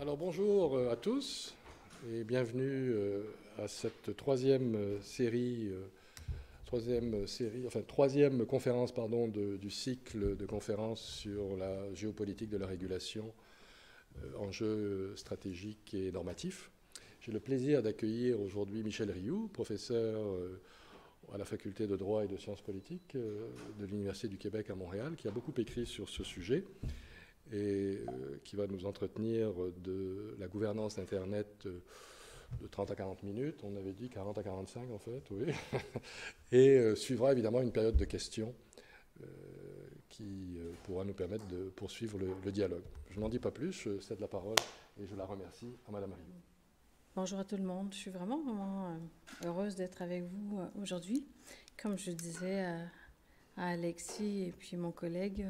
Alors bonjour à tous et bienvenue à cette troisième conférence du cycle de conférences sur la géopolitique de la régulation, enjeux stratégiques et normatifs. J'ai le plaisir d'accueillir aujourd'hui Michel Rioux, professeur à la faculté de droit et de sciences politiques de l'Université du Québec à Montréal, qui a beaucoup écrit sur ce sujet et qui va nous entretenir de la gouvernance d'Internet de 30 à 40 minutes. On avait dit 40 à 45 en fait, oui. Et suivra évidemment une période de questions qui pourra nous permettre de poursuivre le dialogue. Je n'en dis pas plus, je cède la parole et je la remercie à Madame Rioux. Bonjour à tout le monde. Je suis vraiment heureuse d'être avec vous aujourd'hui. Comme je disais à Alexis et puis mon collègue,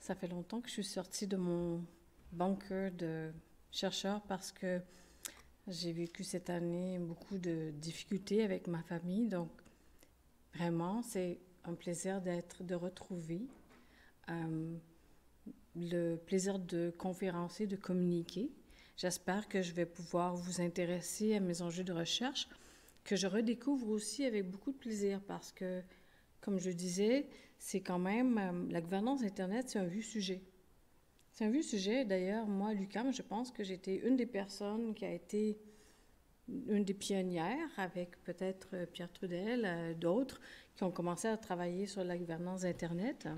ça fait longtemps que je suis sortie de mon bunker de chercheur parce que j'ai vécu cette année beaucoup de difficultés avec ma famille. Donc, vraiment, c'est un plaisir de retrouver le plaisir de conférencer, de communiquer. J'espère que je vais pouvoir vous intéresser à mes enjeux de recherche, que je redécouvre aussi avec beaucoup de plaisir parce que, comme je disais, c'est quand même, la gouvernance Internet, c'est un vieux sujet. C'est un vieux sujet. D'ailleurs, moi, à l'UQAM, je pense que j'étais une des personnes qui a été une des pionnières, avec peut-être Pierre Trudel, d'autres, qui ont commencé à travailler sur la gouvernance Internet.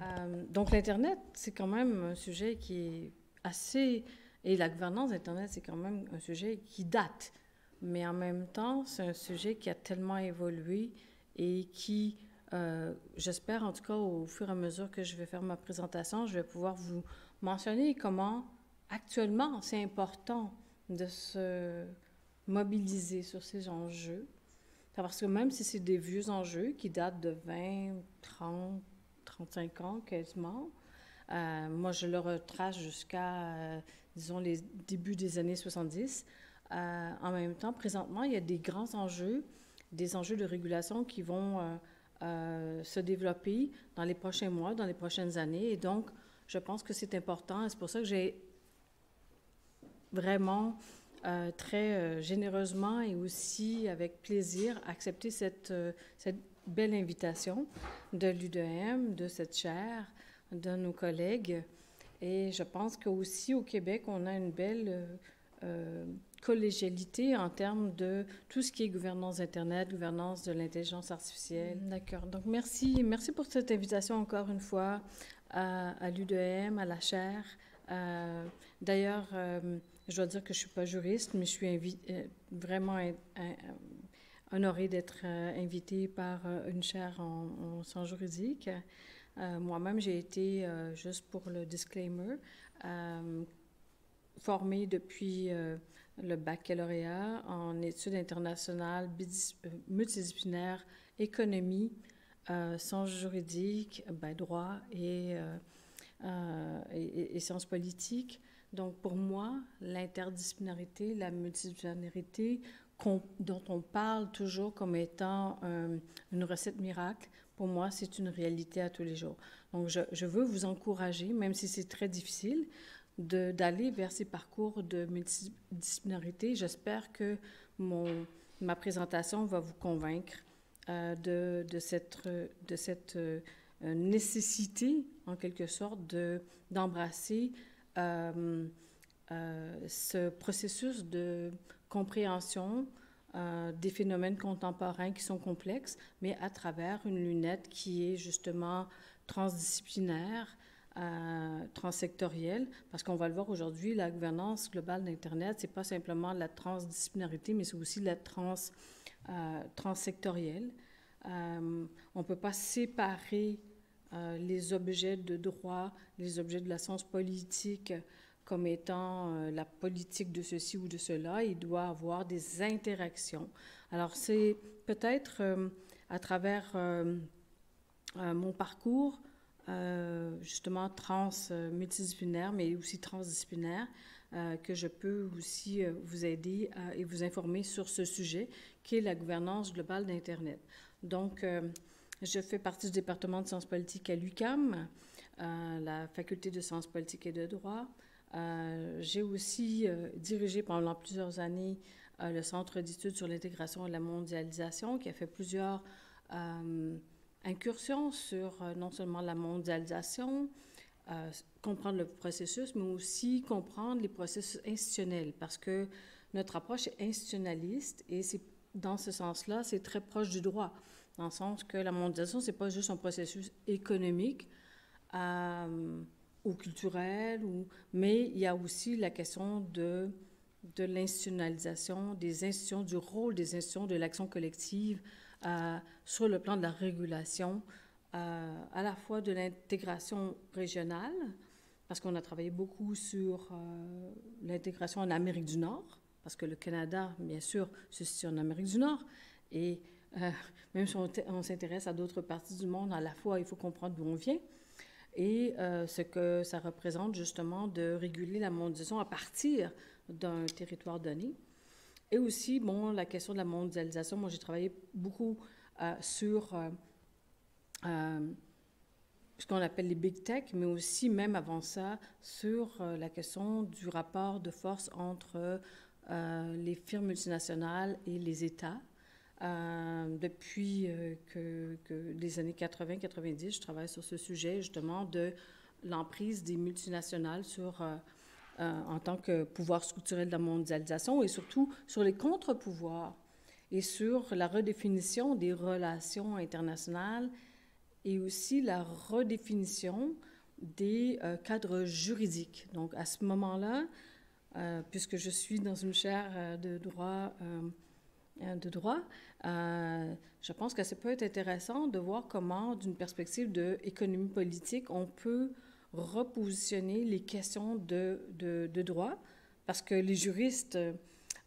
Donc, l'Internet, c'est quand même un sujet qui est assez... Et la gouvernance Internet, c'est quand même un sujet qui date. Mais en même temps, c'est un sujet qui a tellement évolué et qui, j'espère en tout cas au fur et à mesure que je vais faire ma présentation, je vais pouvoir vous mentionner comment actuellement c'est important de se mobiliser sur ces enjeux. Parce que même si c'est des vieux enjeux qui datent de 20, 30, 35 ans quasiment, moi je le retrace jusqu'à, disons, les débuts des années 70. En même temps, présentement, il y a des grands enjeux, des enjeux de régulation qui vont se développer dans les prochains mois, dans les prochaines années. Et donc, je pense que c'est important. Et c'est pour ça que j'ai vraiment très généreusement et aussi avec plaisir accepté cette belle invitation de l'UDM, de cette chaire, de nos collègues. Et je pense qu'aussi au Québec, on a une belle collégialité en termes de tout ce qui est gouvernance Internet, gouvernance de l'intelligence artificielle. D'accord. Donc, merci pour cette invitation encore une fois à l'UDM, à la chaire. D'ailleurs, je dois dire que je ne suis pas juriste, mais je suis vraiment honorée d'être invitée par une chaire en sciences juridiques. Moi-même, j'ai été, juste pour le disclaimer, formée depuis le baccalauréat en études internationales, multidisciplinaires, économie, sciences juridiques, droit et sciences politiques. Donc, pour moi, l'interdisciplinarité, la multidisciplinarité dont on parle toujours comme étant une recette miracle, pour moi, c'est une réalité à tous les jours. Donc, je veux vous encourager, même si c'est très difficile, d'aller vers ces parcours de multidisciplinarité. J'espère que ma présentation va vous convaincre de cette nécessité, en quelque sorte, d'embrasser ce processus de compréhension des phénomènes contemporains qui sont complexes, mais à travers une lunette qui est justement transdisciplinaire, transsectorielle, parce qu'on va le voir aujourd'hui, la gouvernance globale d'Internet, c'est pas simplement la transdisciplinarité, mais c'est aussi la transsectorielle. On peut pas séparer les objets de droit, les objets de la science politique comme étant la politique de ceci ou de cela. Il doit avoir des interactions. Alors, c'est peut-être à travers mon parcours, justement multidisciplinaire, mais aussi transdisciplinaire, que je peux aussi vous aider et vous informer sur ce sujet qui est la gouvernance globale d'Internet. Donc, je fais partie du département de sciences politiques à l'UQAM, la faculté de sciences politiques et de droit. J'ai aussi dirigé pendant plusieurs années le Centre d'études sur l'intégration et la mondialisation, qui a fait plusieurs incursions sur non seulement la mondialisation, comprendre le processus, mais aussi comprendre les processus institutionnels, parce que notre approche est institutionnaliste et c'est dans ce sens-là, c'est très proche du droit, dans le sens que la mondialisation, c'est pas juste un processus économique ou culturel, mais il y a aussi la question de l'institutionnalisation des institutions, du rôle des institutions, de l'action collective sur le plan de la régulation, à la fois de l'intégration régionale, parce qu'on a travaillé beaucoup sur l'intégration en Amérique du Nord, parce que le Canada, bien sûr, se situe en Amérique du Nord, et même si on s'intéresse à d'autres parties du monde, à la fois, il faut comprendre d'où on vient, et ce que ça représente justement de réguler la mondialisation à partir d'un territoire donné. Et aussi, bon, la question de la mondialisation, moi j'ai travaillé beaucoup sur ce qu'on appelle les big tech, mais aussi, même avant ça, sur la question du rapport de force entre les firmes multinationales et les États. Depuis que les années 80-90, je travaille sur ce sujet, justement, de l'emprise des multinationales sur, en tant que pouvoir structurel de la mondialisation, et surtout sur les contre-pouvoirs et sur la redéfinition des relations internationales et aussi la redéfinition des cadres juridiques. Donc, à ce moment-là, puisque je suis dans une chaire de droit, je pense que ça peut être intéressant de voir comment, d'une perspective d'économie politique, on peut repositionner les questions de droit, parce que les juristes,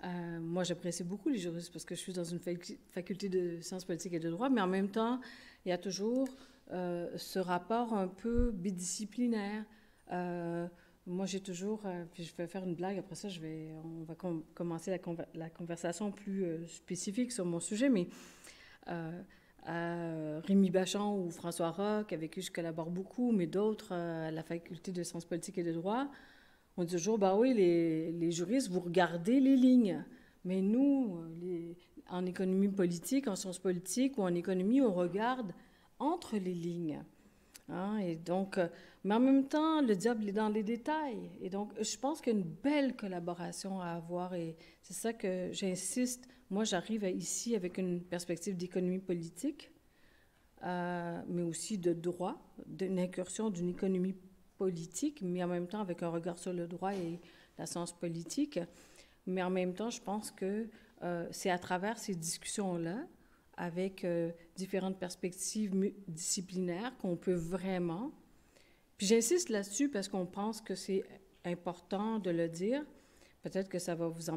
moi j'apprécie beaucoup les juristes parce que je suis dans une faculté de sciences politiques et de droit, mais en même temps, il y a toujours ce rapport un peu bidisciplinaire. Moi, j'ai toujours, puis je vais faire une blague, après ça, on va commencer la conversation plus spécifique sur mon sujet, mais Rémi Bachand ou François Roch, avec qui je collabore beaucoup, mais d'autres à la faculté de sciences politiques et de droit, on dit toujours, bah oui, les juristes, vous regardez les lignes, mais nous, en économie politique, en sciences politiques ou en économie, on regarde entre les lignes. Hein, et donc, mais en même temps, le diable est dans les détails. Et donc, je pense qu'il y a une belle collaboration à avoir et c'est ça que j'insiste. Moi, j'arrive ici avec une perspective d'économie politique, mais aussi de droit, d'une incursion d'une économie politique, mais en même temps avec un regard sur le droit et la science politique. Mais en même temps, je pense que c'est à travers ces discussions-là, avec différentes perspectives disciplinaires, qu'on peut vraiment... Puis j'insiste là-dessus parce qu'on pense que c'est important de le dire. Peut-être que ça va vous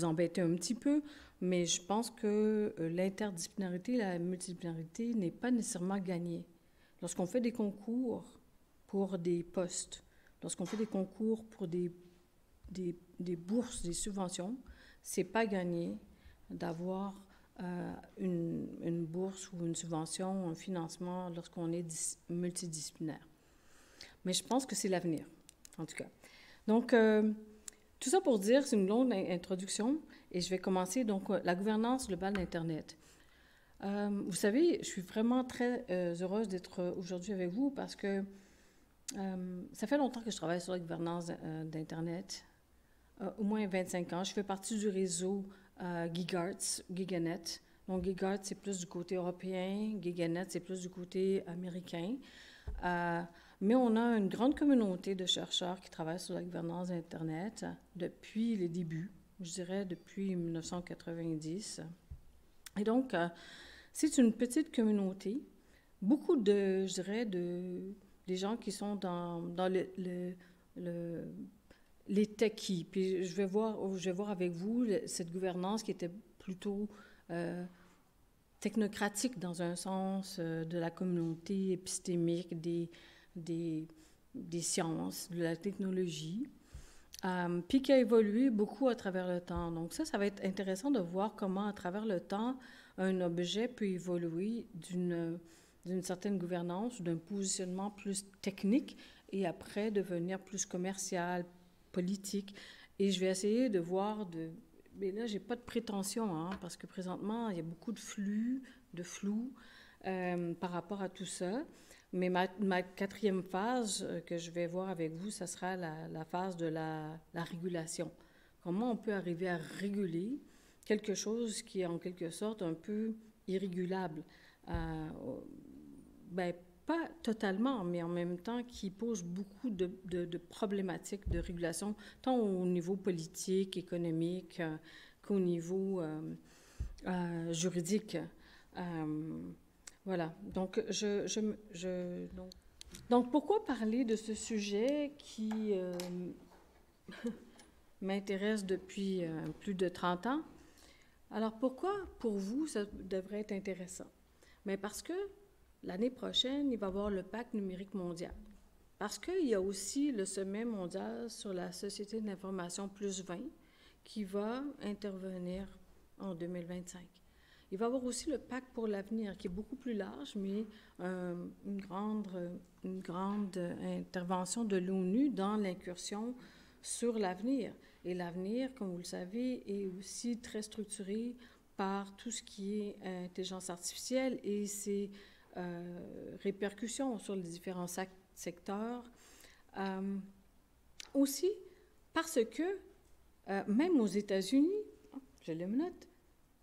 embêter un petit peu, mais je pense que l'interdisciplinarité, la multidisciplinarité n'est pas nécessairement gagnée. Lorsqu'on fait des concours pour des postes, lorsqu'on fait des concours pour des bourses, des subventions, c'est pas gagné d'avoir une bourse ou une subvention, un financement lorsqu'on est multidisciplinaire. Mais je pense que c'est l'avenir, en tout cas. Donc, tout ça pour dire, c'est une longue introduction et je vais commencer. Donc, la gouvernance globale d'Internet. Vous savez, je suis vraiment très heureuse d'être aujourd'hui avec vous parce que ça fait longtemps que je travaille sur la gouvernance d'Internet. Au moins 25 ans. Je fais partie du réseau Giganet. Donc, Giganet, c'est plus du côté européen. Giganet, c'est plus du côté américain. Mais on a une grande communauté de chercheurs qui travaillent sur la gouvernance d'Internet depuis les débuts, je dirais depuis 1990. Et donc, c'est une petite communauté. Beaucoup de, je dirais, des gens qui sont dans les techies. Puis je vais voir avec vous cette gouvernance qui était plutôt technocratique dans un sens de la communauté épistémique, des sciences, de la technologie, puis qui a évolué beaucoup à travers le temps. Donc ça va être intéressant de voir comment à travers le temps, un objet peut évoluer d'une certaine gouvernance, d'un positionnement plus technique et après devenir plus commercial, politique. Et je vais essayer de voir mais là, j'ai pas de prétention, hein, parce que présentement, il y a beaucoup de flou par rapport à tout ça. Mais ma quatrième phase que je vais voir avec vous, ça sera la phase de la régulation. Comment on peut arriver à réguler quelque chose qui est en quelque sorte un peu irrégulable. Ben, pas totalement, mais en même temps qui pose beaucoup de problématiques de régulation, tant au niveau politique, économique, qu'au niveau juridique. Voilà. Donc, donc, pourquoi parler de ce sujet qui m'intéresse depuis plus de 30 ans? Alors, pourquoi, pour vous, ça devrait être intéressant? Bien, parce que l'année prochaine, il va y avoir le Pacte numérique mondial. Parce qu'il y a aussi le sommet mondial sur la société de l'information plus 20 qui va intervenir en 2025. Il va y avoir aussi le Pacte pour l'avenir qui est beaucoup plus large, mais une grande intervention de l'ONU dans l'incursion sur l'avenir. Et l'avenir, comme vous le savez, est aussi très structuré par tout ce qui est intelligence artificielle et ses répercussions sur les différents secteurs. Aussi parce que, même aux États-Unis, je le note,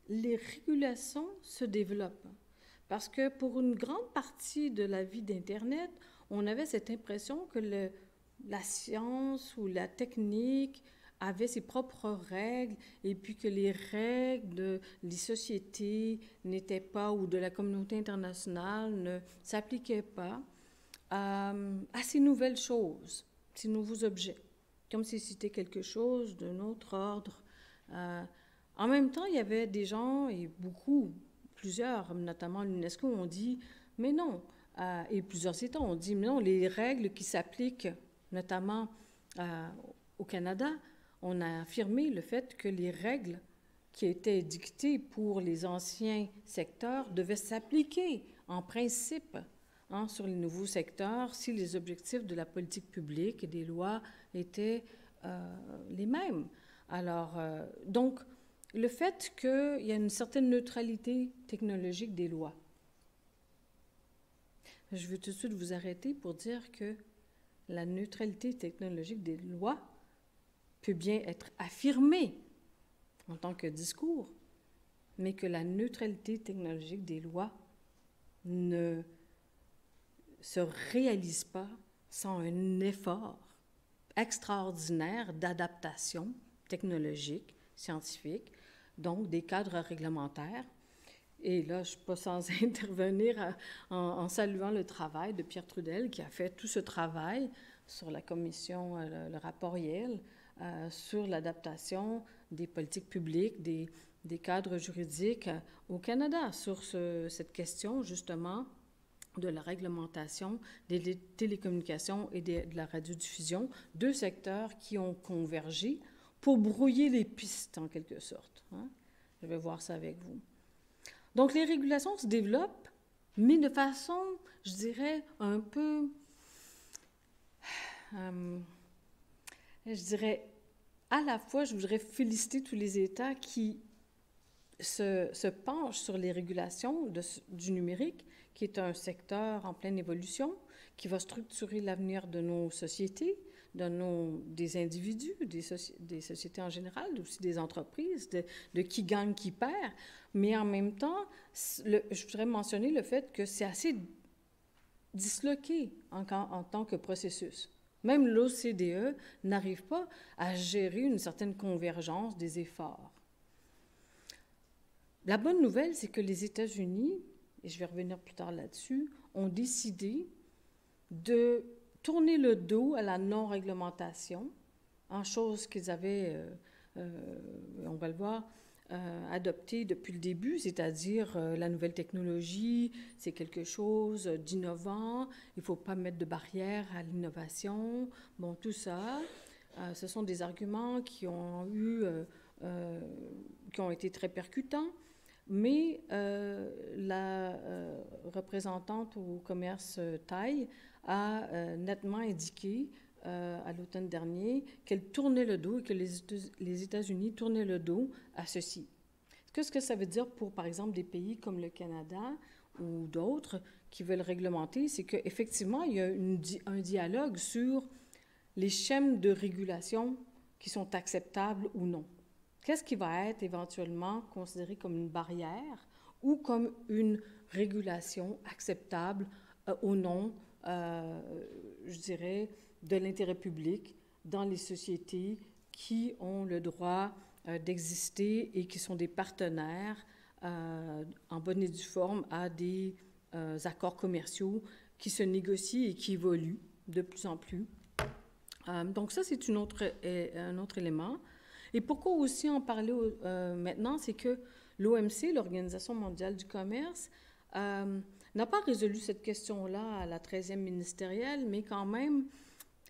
les régulations se développent. Parce que pour une grande partie de la vie d'Internet, on avait cette impression que la science ou la technique avait ses propres règles et puis que les règles des sociétés n'étaient pas, ou de la communauté internationale ne s'appliquaient pas à ces nouvelles choses, ces nouveaux objets, comme si c'était quelque chose d'un autre ordre. En même temps, il y avait des gens, et plusieurs, notamment l'UNESCO, ont dit, mais non, et plusieurs États ont dit, mais non, les règles qui s'appliquent, notamment au Canada, on a affirmé le fait que les règles qui étaient dictées pour les anciens secteurs devaient s'appliquer en principe sur les nouveaux secteurs si les objectifs de la politique publique et des lois étaient les mêmes. Alors, donc, le fait qu'il y a une certaine neutralité technologique des lois. Je veux tout de suite vous arrêter pour dire que la neutralité technologique des lois peut bien être affirmée en tant que discours, mais que la neutralité technologique des lois ne se réalise pas sans un effort extraordinaire d'adaptation technologique, scientifique, donc des cadres réglementaires. Et là, je ne suis pas sans intervenir en saluant le travail de Pierre Trudel, qui a fait tout ce travail sur la commission, le rapport Yale, sur l'adaptation des politiques publiques, des cadres juridiques au Canada, sur cette question, justement, de la réglementation des télécommunications et de la radiodiffusion, deux secteurs qui ont convergé pour brouiller les pistes, en quelque sorte. Hein? Je vais voir ça avec vous. Donc, les régulations se développent, mais de façon, je dirais, un peu... je dirais, à la fois, je voudrais féliciter tous les États qui se penchent sur les régulations du numérique, qui est un secteur en pleine évolution, qui va structurer l'avenir de nos sociétés, des individus, des sociétés en général, aussi des entreprises, de qui gagne, qui perd. Mais en même temps, je voudrais mentionner le fait que c'est assez disloqué en tant que processus. Même l'OCDE n'arrive pas à gérer une certaine convergence des efforts. La bonne nouvelle, c'est que les États-Unis, et je vais revenir plus tard là-dessus, ont décidé de tourner le dos à la non-réglementation, en chose qu'ils avaient, on va le voir, adopté depuis le début, c'est-à-dire la nouvelle technologie, c'est quelque chose d'innovant, il ne faut pas mettre de barrière à l'innovation. Bon, tout ça, ce sont des arguments qui ont été très percutants, Mais la représentante au commerce Thaï a nettement indiqué à l'automne dernier qu'elle tournait le dos et que les États-Unis tournaient le dos à ceci. Qu'est-ce que ça veut dire pour, par exemple, des pays comme le Canada ou d'autres qui veulent réglementer? C'est qu'effectivement, il y a un dialogue sur les schèmes de régulation qui sont acceptables ou non. Qu'est-ce qui va être éventuellement considéré comme une barrière ou comme une régulation acceptable au nom, je dirais, de l'intérêt public dans les sociétés qui ont le droit d'exister et qui sont des partenaires en bonne et due forme à des accords commerciaux qui se négocient et qui évoluent de plus en plus. Donc ça, c'est un autre élément. Et pourquoi aussi en parler maintenant, c'est que l'OMC, l'Organisation mondiale du commerce, n'a pas résolu cette question-là à la 13e ministérielle, mais quand même,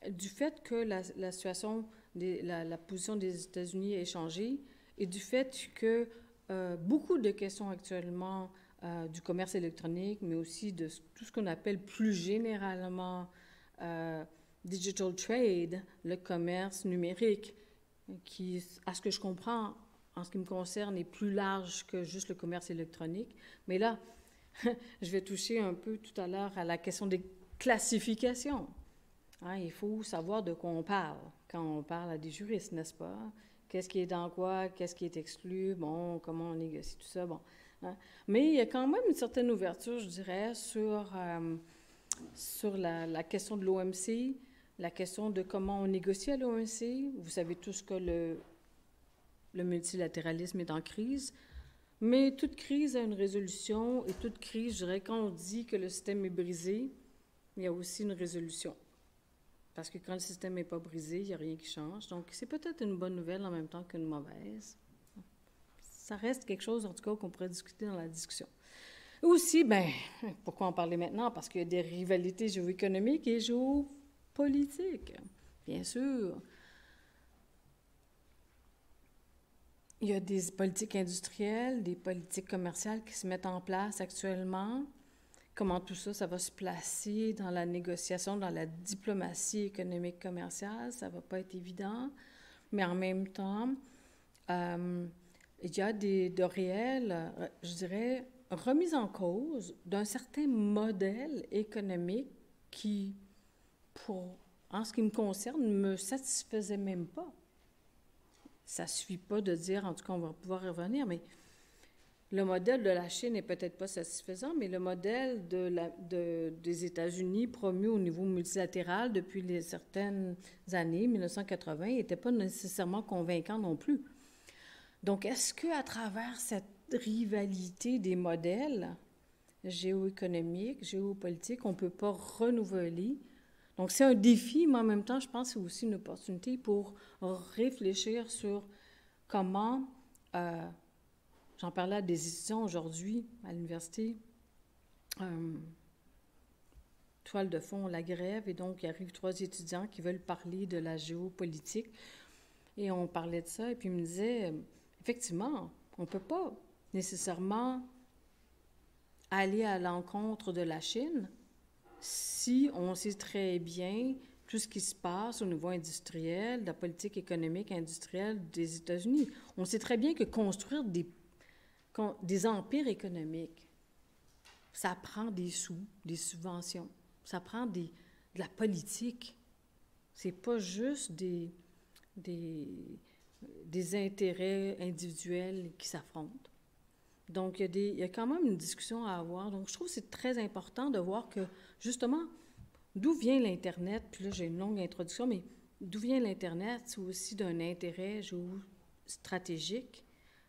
du fait que la situation, la position des États-Unis a changé, et du fait que beaucoup de questions actuellement du commerce électronique, mais aussi de tout ce qu'on appelle plus généralement digital trade, le commerce numérique, qui, à ce que je comprends, en ce qui me concerne, est plus large que juste le commerce électronique. Mais là, je vais toucher un peu tout à l'heure à la question des classifications. Hein, il faut savoir de quoi on parle quand on parle à des juristes, n'est-ce pas? Qu'est-ce qui est dans quoi? Qu'est-ce qui est exclu? Bon, comment on négocie tout ça? Bon. Hein? Mais il y a quand même une certaine ouverture, je dirais, sur la question de l'OMC, la question de comment on négocie à l'OMC. Vous savez tous que le multilatéralisme est en crise, mais toute crise a une résolution, et toute crise, je dirais, quand on dit que le système est brisé, il y a aussi une résolution. Parce que quand le système n'est pas brisé, il n'y a rien qui change. Donc, c'est peut-être une bonne nouvelle en même temps qu'une mauvaise. Ça reste quelque chose, en tout cas, qu'on pourrait discuter dans la discussion. Aussi, pourquoi en parler maintenant? Parce qu'il y a des rivalités géoéconomiques et géopolitiques, bien sûr. Il y a des politiques industrielles, des politiques commerciales qui se mettent en place actuellement. Comment tout ça, ça va se placer dans la négociation, dans la diplomatie économique commerciale, ça ne va pas être évident. Mais en même temps, il y a de réelles, je dirais, remises en cause d'un certain modèle économique qui, en ce qui me concerne, ne me satisfaisait même pas. Ça ne suffit pas de dire, en tout cas, on va pouvoir y revenir, mais le modèle de la Chine n'est peut-être pas satisfaisant, mais le modèle des États-Unis promu au niveau multilatéral depuis certaines années, 1980, n'était pas nécessairement convaincant non plus. Donc, est-ce qu'à travers cette rivalité des modèles géoéconomiques, géopolitiques, on ne peut pas renouveler? Donc, c'est un défi, mais en même temps, je pense que c'est aussi une opportunité pour réfléchir sur comment... j'en parlais à des étudiants aujourd'hui à l'université. Toile de fond, la grève, et donc il arrive 3 étudiants qui veulent parler de la géopolitique. Et on parlait de ça, et puis ils me disaient, effectivement, on ne peut pas nécessairement aller à l'encontre de la Chine si on sait très bien tout ce qui se passe au niveau industriel, de la politique économique industrielle des États-Unis. On sait très bien que construire des empires économiques, ça prend des sous, des subventions, ça prend de la politique. C'est pas juste des intérêts individuels qui s'affrontent. Donc, il y a quand même une discussion à avoir. Donc, je trouve que c'est très important de voir que, justement, d'où vient l'Internet, puis là, j'ai une longue introduction, mais d'où vient l'Internet, c'est aussi d'un intérêt géostratégique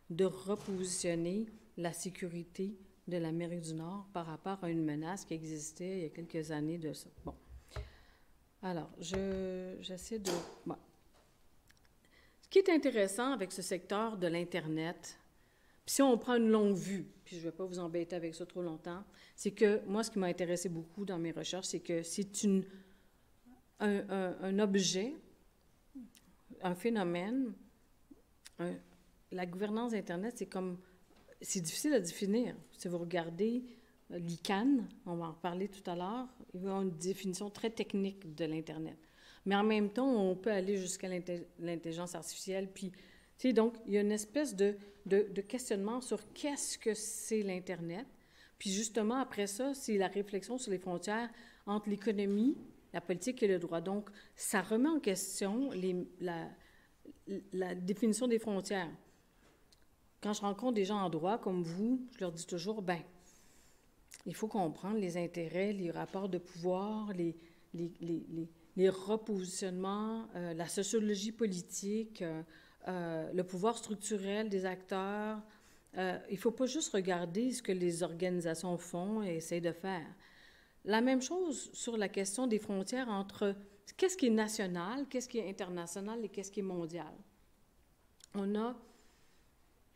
de repositionner la sécurité de l'Amérique du Nord par rapport à une menace qui existait il y a quelques années de ça. Bon. Alors, j'essaie de... Bon. Ce qui est intéressant avec ce secteur de l'Internet, puis si on prend une longue vue, puis je ne vais pas vous embêter avec ça trop longtemps, c'est que moi, ce qui m'a intéressé beaucoup dans mes recherches, c'est que c'est un objet, un phénomène, la gouvernance d'Internet, c'est comme c'est difficile à définir. Si vous regardez l'ICANN, on va en reparler tout à l'heure, il y a une définition très technique de l'Internet. Mais en même temps, on peut aller jusqu'à l'intelligence artificielle. Puis, tu sais, donc, il y a une espèce de questionnement sur qu'est-ce que c'est l'Internet. Puis justement, après ça, c'est la réflexion sur les frontières entre l'économie, la politique et le droit. Donc, ça remet en question la définition des frontières. Quand je rencontre des gens en droit comme vous, je leur dis toujours, ben, il faut comprendre les intérêts, les rapports de pouvoir, les repositionnements, la sociologie politique, le pouvoir structurel des acteurs. Il ne faut pas juste regarder ce que les organisations font et essayent de faire. La même chose sur la question des frontières entre qu'est-ce qui est national, qu'est-ce qui est international et qu'est-ce qui est mondial. On a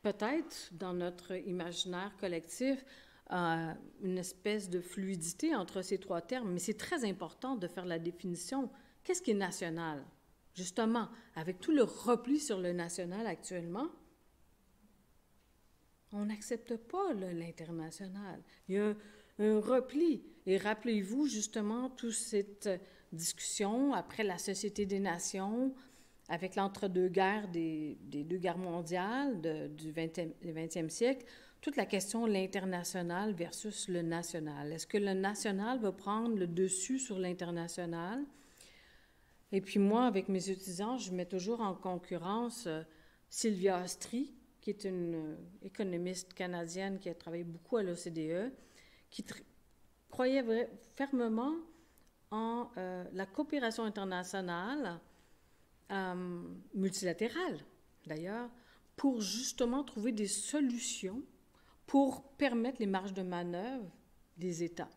peut-être dans notre imaginaire collectif une espèce de fluidité entre ces trois termes, mais c'est très important de faire la définition. Qu'est-ce qui est national? Justement, avec tout le repli sur le national actuellement, on n'accepte pas l'international. Il y a un repli. Et rappelez-vous justement toute cette discussion après la Société des Nations, avec l'entre-deux-guerres des deux guerres mondiales du 20e siècle, toute la question de l'international versus le national. Est-ce que le national va prendre le dessus sur l'international? Et puis moi, avec mes étudiants, je mets toujours en concurrence Sylvia Ostry, qui est une économiste canadienne qui a travaillé beaucoup à l'OCDE, qui croyait fermement en la coopération internationale multilatérale, d'ailleurs, pour justement trouver des solutions pour permettre les marges de manœuvre des États.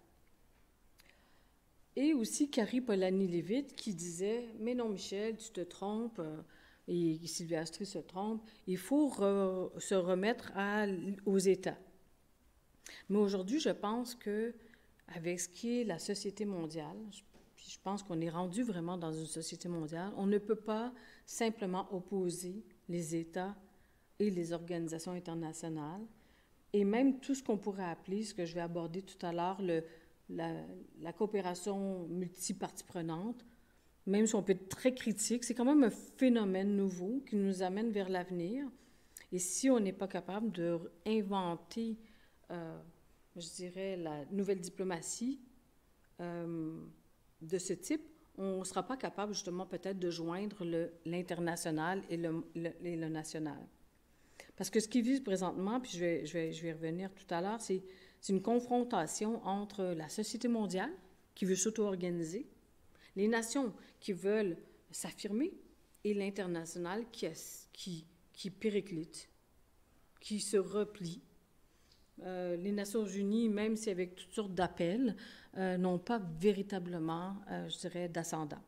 Et aussi Carrie Polanyi-Leavitt qui disait « Mais non, Michel, tu te trompes, et Sylvia Ostry se trompe, il faut se remettre aux États. » Mais aujourd'hui, je pense qu'avec ce qui est la société mondiale, je pense qu'on est rendu vraiment dans une société mondiale, on ne peut pas simplement opposer les États et les organisations internationales, et même tout ce qu'on pourrait appeler, ce que je vais aborder tout à l'heure, la coopération multiparties prenantes, même si on peut être très critique, c'est quand même un phénomène nouveau qui nous amène vers l'avenir. Et si on n'est pas capable de inventer, je dirais, la nouvelle diplomatie de ce type, on ne sera pas capable justement peut-être de joindre l'international et le national. Parce que ce qui vise présentement, puis je vais y revenir tout à l'heure, c'est une confrontation entre la société mondiale qui veut s'auto-organiser, les nations qui veulent s'affirmer et l'international qui périclite, qui se replie. Les Nations unies, même si avec toutes sortes d'appels, n'ont pas véritablement, je dirais, d'ascendant.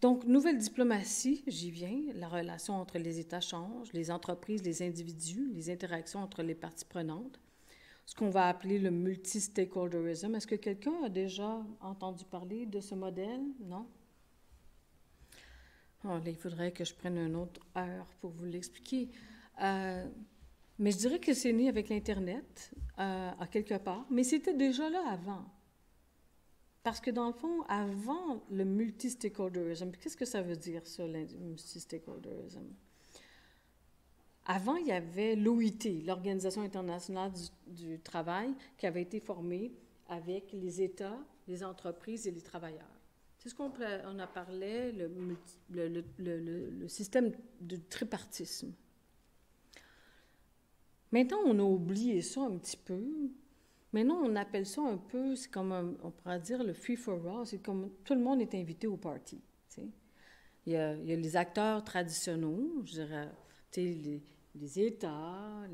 Donc, nouvelle diplomatie, j'y viens, la relation entre les États change, les entreprises, les individus, les interactions entre les parties prenantes, ce qu'on va appeler le multi-stakeholderism. Est-ce que quelqu'un a déjà entendu parler de ce modèle? Non? Oh, là, il faudrait que je prenne une autre heure pour vous l'expliquer. Mais je dirais que c'est né avec l'Internet, à quelque part, mais c'était déjà là avant. Parce que dans le fond, avant le multi-stakeholderism, qu'est-ce que ça veut dire, ça, le multi-stakeholderism? Avant, il y avait l'OIT, l'Organisation internationale du travail, qui avait été formée avec les États, les entreprises et les travailleurs. C'est ce qu'on a parlé, le système de tripartisme. Maintenant, on a oublié ça un petit peu. Maintenant, on appelle ça un peu, c'est comme, on pourrait dire, le free for all. C'est comme tout le monde est invité au party. Tu sais. Il y a les acteurs traditionnels, je dirais, tu sais, les États,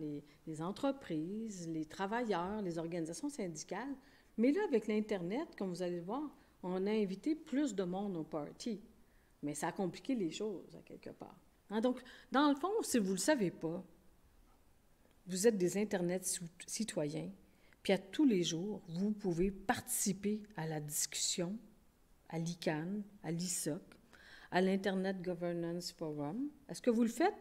les entreprises, les travailleurs, les organisations syndicales. Mais là, avec l'Internet, comme vous allez le voir, on a invité plus de monde au party. Mais ça a compliqué les choses, à quelque part. Hein? Donc, dans le fond, si vous ne le savez pas, vous êtes des Internet citoyens, puis à tous les jours, vous pouvez participer à la discussion, à l'ICANN, à l'ISOC, à l'Internet Governance Forum. Est-ce que vous le faites?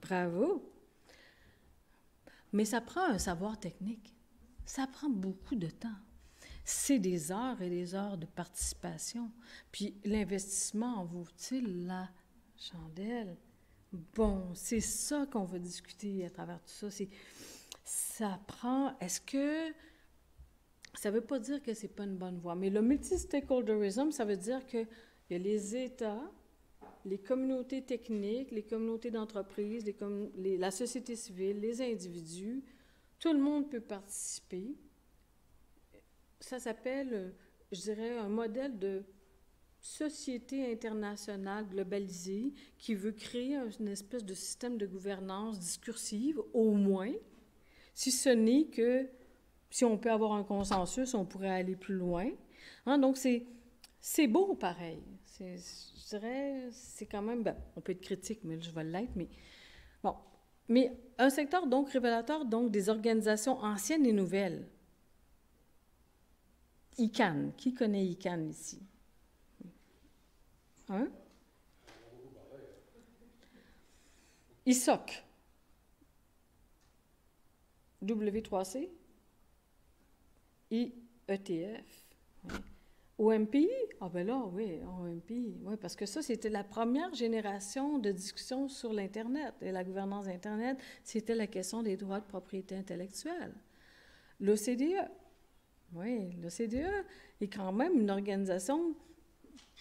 Bravo! Mais ça prend un savoir technique. Ça prend beaucoup de temps. C'est des heures et des heures de participation. Puis l'investissement en vaut-il la chandelle? Bon, c'est ça qu'on va discuter à travers tout ça. Ça prend... Est-ce que... Ça ne veut pas dire que ce n'est pas une bonne voie, mais le multi-stakeholderism, ça veut dire qu'il y a les États, les communautés techniques, les communautés d'entreprise, la société civile, les individus. Tout le monde peut participer. Ça s'appelle, je dirais, un modèle de société internationale globalisée qui veut créer une espèce de système de gouvernance discursive, au moins, si ce n'est que, si on peut avoir un consensus, on pourrait aller plus loin. Hein, donc, c'est beau, pareil. Je dirais, c'est quand même... Ben, on peut être critique, mais je vais l'être, mais... Bon. Mais un secteur, donc, révélateur, donc, des organisations anciennes et nouvelles. ICANN. Qui connaît ICANN ici? Hein? ISOC. W3C. IETF. OMPI? Ah ben là, oui, OMPI. Oui, parce que ça, c'était la première génération de discussion sur l'Internet. Et la gouvernance d'Internet, c'était la question des droits de propriété intellectuelle. L'OCDE. Oui, l'OCDE est quand même une organisation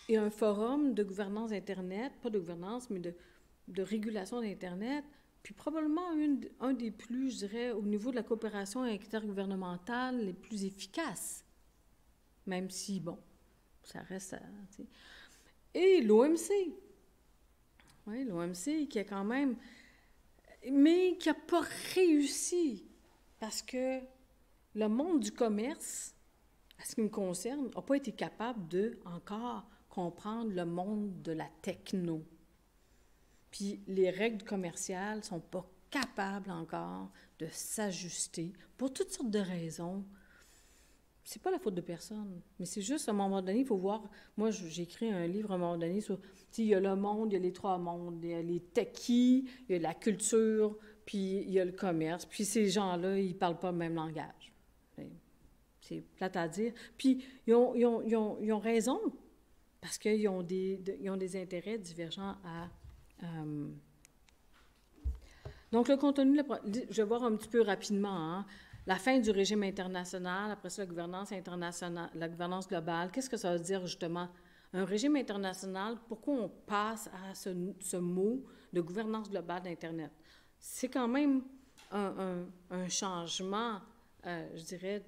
et un forum de gouvernance Internet, pas de gouvernance, mais de régulation d'Internet, puis probablement un des plus, je dirais, au niveau de la coopération intergouvernementale, les plus efficaces. Même si, bon, ça reste... Et l'OMC. Oui, l'OMC qui a quand même... Mais qui n'a pas réussi, parce que le monde du commerce, à ce qui me concerne, n'a pas été capable de encore comprendre le monde de la techno. Puis les règles commerciales ne sont pas capables encore de s'ajuster pour toutes sortes de raisons. C'est pas la faute de personne, mais c'est juste à un moment donné, il faut voir. Moi, j'ai écrit un livre à un moment donné sur, il y a le monde, il y a les trois mondes, il y a les techies, il y a la culture, puis il y a le commerce. Puis ces gens-là, ils parlent pas le même langage. C'est plate à dire. Puis ils ont raison, parce qu'ils ont des intérêts divergents à... Donc, le contenu, je vais voir un petit peu rapidement, hein. La fin du régime international, après ça, la gouvernance internationale, la gouvernance globale. Qu'est-ce que ça veut dire, justement? Un régime international, pourquoi on passe à ce mot de gouvernance globale d'Internet? C'est quand même un changement, je dirais,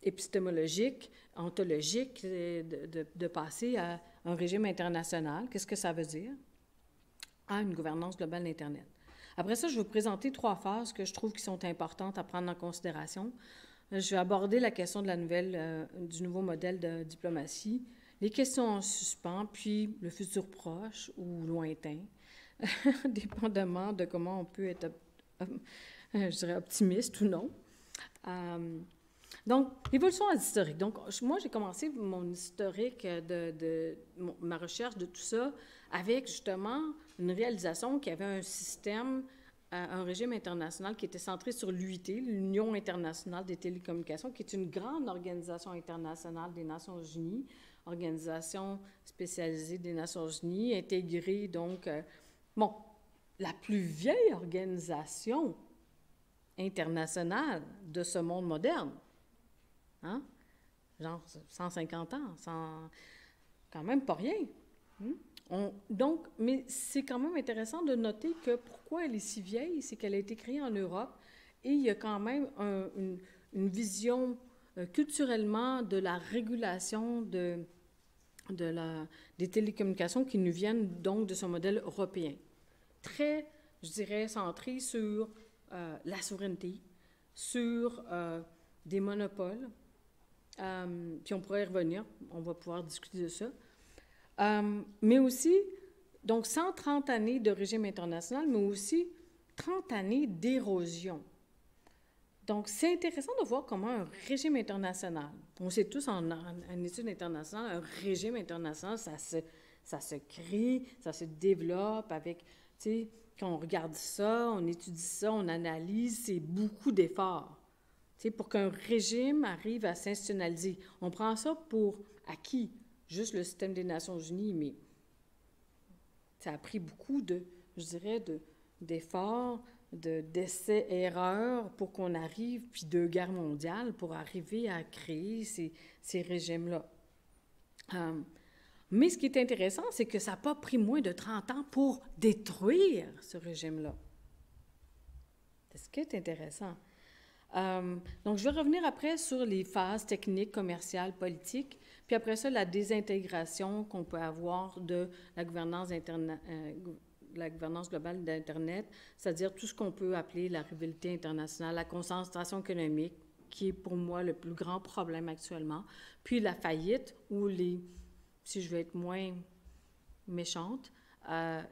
épistémologique, ontologique, de passer à un régime international. Qu'est-ce que ça veut dire? À une gouvernance globale d'Internet. Après ça, je vais vous présenter 3 phases que je trouve qui sont importantes à prendre en considération. Je vais aborder la question de du nouveau modèle de diplomatie, les questions en suspens, puis le futur proche ou lointain, dépendamment de comment on peut être, je dirais, optimiste ou non. Donc, l'évolution historique. Donc, moi, j'ai commencé mon historique ma recherche de tout ça avec, justement, une réalisation qui avait un système, un régime international qui était centré sur l'UIT, l'Union internationale des télécommunications, qui est une grande organisation internationale des Nations unies, organisation spécialisée des Nations unies, intégrée, donc, la plus vieille organisation internationale de ce monde moderne. Hein? Genre 150 ans, quand même pas rien. Donc, mais c'est quand même intéressant de noter que pourquoi elle est si vieille, c'est qu'elle a été créée en Europe et il y a quand même une vision culturellement de la régulation des télécommunications qui nous viennent donc de ce modèle européen. Très, je dirais, centré sur la souveraineté, sur des monopoles, puis on pourrait y revenir, on va pouvoir discuter de ça. Mais aussi, donc 130 années de régime international, mais aussi 30 années d'érosion. Donc, c'est intéressant de voir comment un régime international, on sait tous en études internationales, un régime international, ça se crée, ça se développe avec, tu sais, quand on regarde ça, on étudie ça, on analyse, c'est beaucoup d'efforts. Tu sais, pour qu'un régime arrive à s'institutionnaliser. On prend ça pour acquis, juste le système des Nations Unies, mais ça a pris beaucoup je dirais, d'efforts, d'essais-erreurs pour qu'on arrive, puis 2 guerres mondiales, pour arriver à créer ces régimes-là. Mais ce qui est intéressant, c'est que ça n'a pas pris moins de 30 ans pour détruire ce régime-là. C'est ce qui est intéressant. Donc, je vais revenir après sur les phases techniques, commerciales, politiques, puis après ça, la désintégration qu'on peut avoir de la gouvernance globale d'Internet, c'est-à-dire tout ce qu'on peut appeler la rivalité internationale, la concentration économique, qui est pour moi le plus grand problème actuellement, puis la faillite ou si je veux être moins méchante,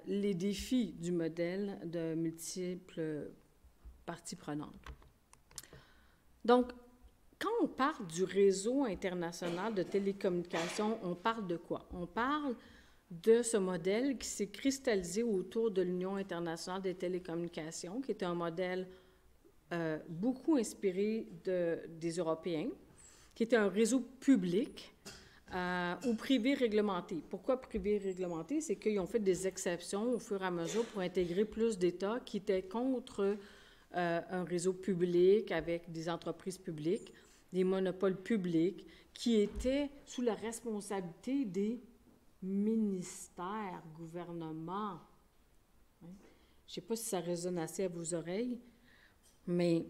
les défis du modèle de multiples parties prenantes. Donc, quand on parle du réseau international de télécommunications, on parle de quoi? On parle de ce modèle qui s'est cristallisé autour de l'Union internationale des télécommunications, qui est un modèle beaucoup inspiré des Européens, qui était un réseau public ou privé réglementé. Pourquoi privé réglementé? C'est qu'ils ont fait des exceptions au fur et à mesure pour intégrer plus d'États qui étaient contre un réseau public avec des entreprises publiques, des monopoles publics qui étaient sous la responsabilité des ministères, gouvernements. Je ne sais pas si ça résonne assez à vos oreilles, mais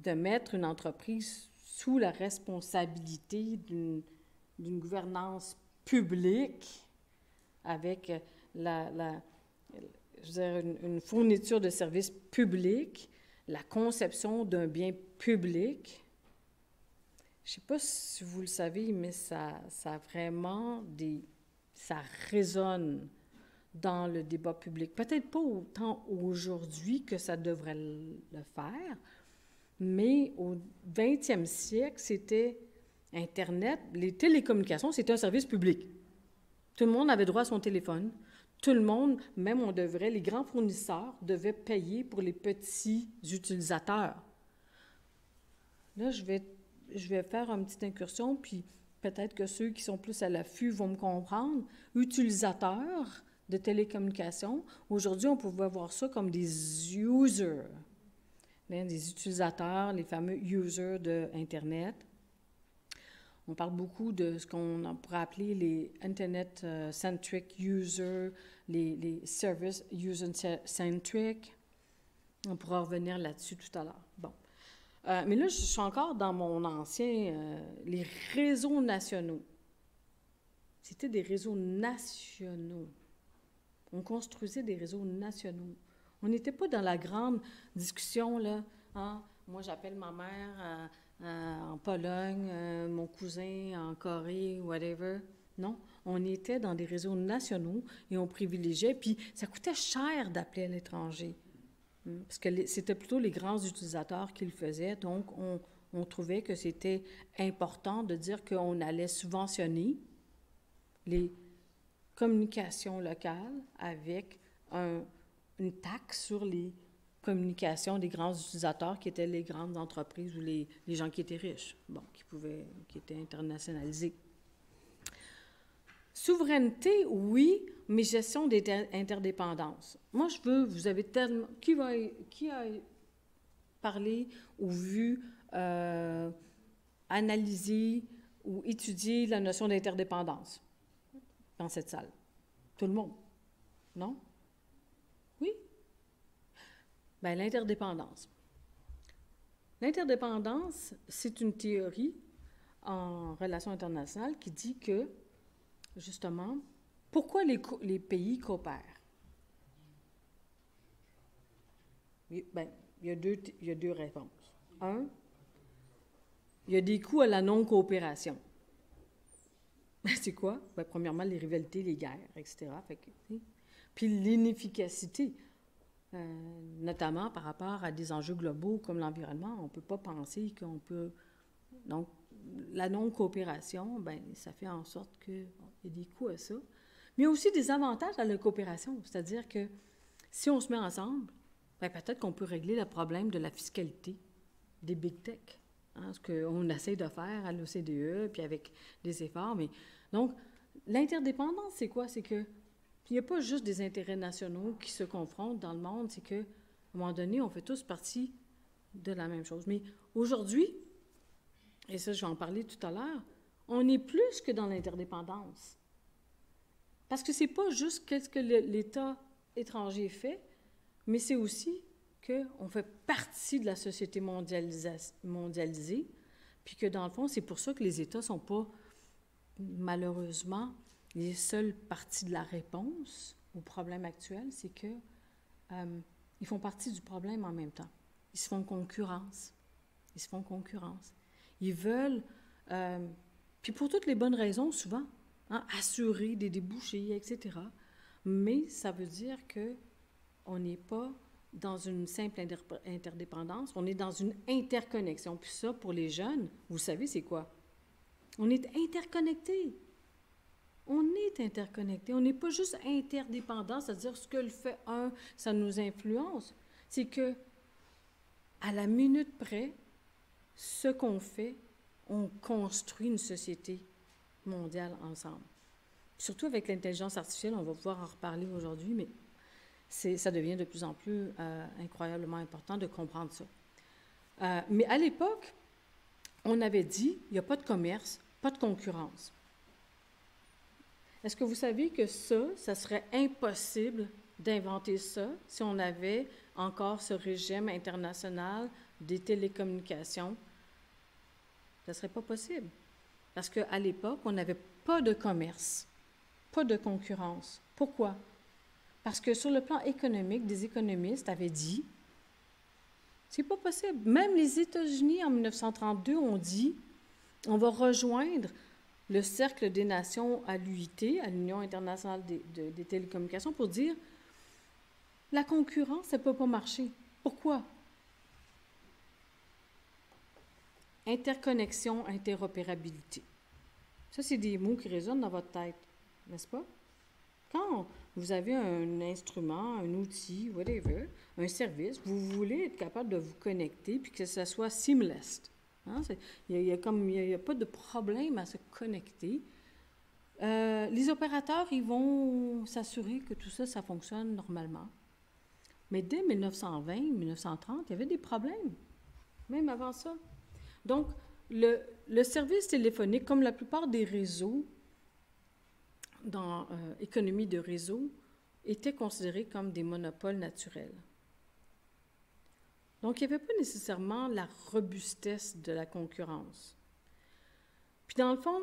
de mettre une entreprise sous la responsabilité d'une gouvernance publique avec je veux dire, une fourniture de services publics, la conception d'un bien public. Je ne sais pas si vous le savez, mais ça vraiment ça résonne dans le débat public. Peut-être pas autant aujourd'hui que ça devrait le faire, mais au 20e siècle, c'était Internet, les télécommunications, c'était un service public. Tout le monde avait droit à son téléphone. Tout le monde, même les grands fournisseurs devaient payer pour les petits utilisateurs. Là, je vais faire une petite incursion, puis peut-être que ceux qui sont plus à l'affût vont me comprendre. Utilisateurs de télécommunications, aujourd'hui, on pouvait voir ça comme des users, des utilisateurs, les fameux users d'Internet. On parle beaucoup de ce qu'on pourrait appeler les Internet-centric users, les service user-centric. On pourra revenir là-dessus tout à l'heure. Bon. Mais là, je suis encore dans mon ancien... les réseaux nationaux. C'était des réseaux nationaux. On construisait des réseaux nationaux. On n'était pas dans la grande discussion, là. Hein? Moi, j'appelle ma mère en Pologne, mon cousin en Corée, whatever. Non, on était dans des réseaux nationaux et on privilégiait. Puis ça coûtait cher d'appeler à l'étranger. Parce que c'était plutôt les grands utilisateurs qui le faisaient. Donc, on trouvait que c'était important de dire qu'on allait subventionner les communications locales avec une taxe sur les communications des grands utilisateurs qui étaient les grandes entreprises ou les gens qui étaient riches, bon, qui étaient internationalisés. Souveraineté, oui, mais gestion des interdépendances. Moi, vous avez tellement... Qui a parlé ou vu, analysé ou étudié la notion d'interdépendance dans cette salle? Tout le monde? Non? Oui? Bien, l'interdépendance. L'interdépendance, c'est une théorie en relations internationales qui dit que, justement, pourquoi les pays coopèrent? Bien, il y a deux réponses. Un, il y a des coûts à la non-coopération. C'est quoi? Bien, premièrement, les rivalités, les guerres, etc. Puis l'inefficacité, notamment par rapport à des enjeux globaux comme l'environnement. On ne peut pas penser qu'on peut... Donc, la non-coopération, bien, ça fait en sorte qu'il y a des coûts à ça. Mais il y a aussi des avantages à la coopération, c'est-à-dire que si on se met ensemble, bien, peut-être qu'on peut régler le problème de la fiscalité des big tech, hein, ce qu'on essaie de faire à l'OCDE, puis avec des efforts. Mais donc, l'interdépendance, c'est quoi? C'est que il n'y a pas juste des intérêts nationaux qui se confrontent dans le monde, c'est qu'à un moment donné, on fait tous partie de la même chose. Mais aujourd'hui, et ça, je vais en parler tout à l'heure, on est plus que dans l'interdépendance. Parce que c'est pas juste qu'est-ce que l'État étranger fait, mais c'est aussi qu'on fait partie de la société mondialisée, puis que dans le fond, c'est pour ça que les États ne sont pas, malheureusement, les seules parties de la réponse au problème actuel, c'est qu'ils font partie du problème en même temps. Ils se font concurrence. Ils se font concurrence. Ils veulent, puis pour toutes les bonnes raisons, souvent, hein, assurer des débouchés, etc. Mais ça veut dire qu'on n'est pas dans une simple interdépendance, on est dans une interconnexion. Puis ça, pour les jeunes, vous savez, c'est quoi? On est interconnectés. On est interconnectés. On n'est pas juste interdépendant, c'est-à-dire ce que le fait un, ça nous influence. C'est que, à la minute près, ce qu'on fait, on construit une société mondiale ensemble. Surtout avec l'intelligence artificielle, on va pouvoir en reparler aujourd'hui, mais ça devient de plus en plus incroyablement important de comprendre ça. Mais à l'époque, on avait dit, il n'y a pas de commerce, pas de concurrence. Est-ce que vous savez que ça serait impossible d'inventer ça si on avait encore ce régime international des télécommunications? Ça ne serait pas possible. Parce qu'à l'époque, on n'avait pas de commerce, pas de concurrence. Pourquoi? Parce que sur le plan économique, des économistes avaient dit, c'est pas possible. Même les États-Unis, en 1932, ont dit, on va rejoindre le Cercle des Nations à l'UIT, à l'Union internationale des télécommunications, pour dire, la concurrence, ça ne peut pas marcher. Pourquoi? Interconnexion, interopérabilité. Ça, c'est des mots qui résonnent dans votre tête, n'est-ce pas? Quand vous avez un instrument, un outil, whatever, un service, vous voulez être capable de vous connecter puis que ça soit seamless. Hein? Il n'y a pas de problème à se connecter. Les opérateurs, ils vont s'assurer que tout ça, ça fonctionne normalement. Mais dès 1920, 1930, il y avait des problèmes, même avant ça. Donc, le service téléphonique, comme la plupart des réseaux dans économie de réseau, étaient considérés comme des monopoles naturels. Donc, il n'y avait pas nécessairement la robustesse de la concurrence. Puis, dans le fond,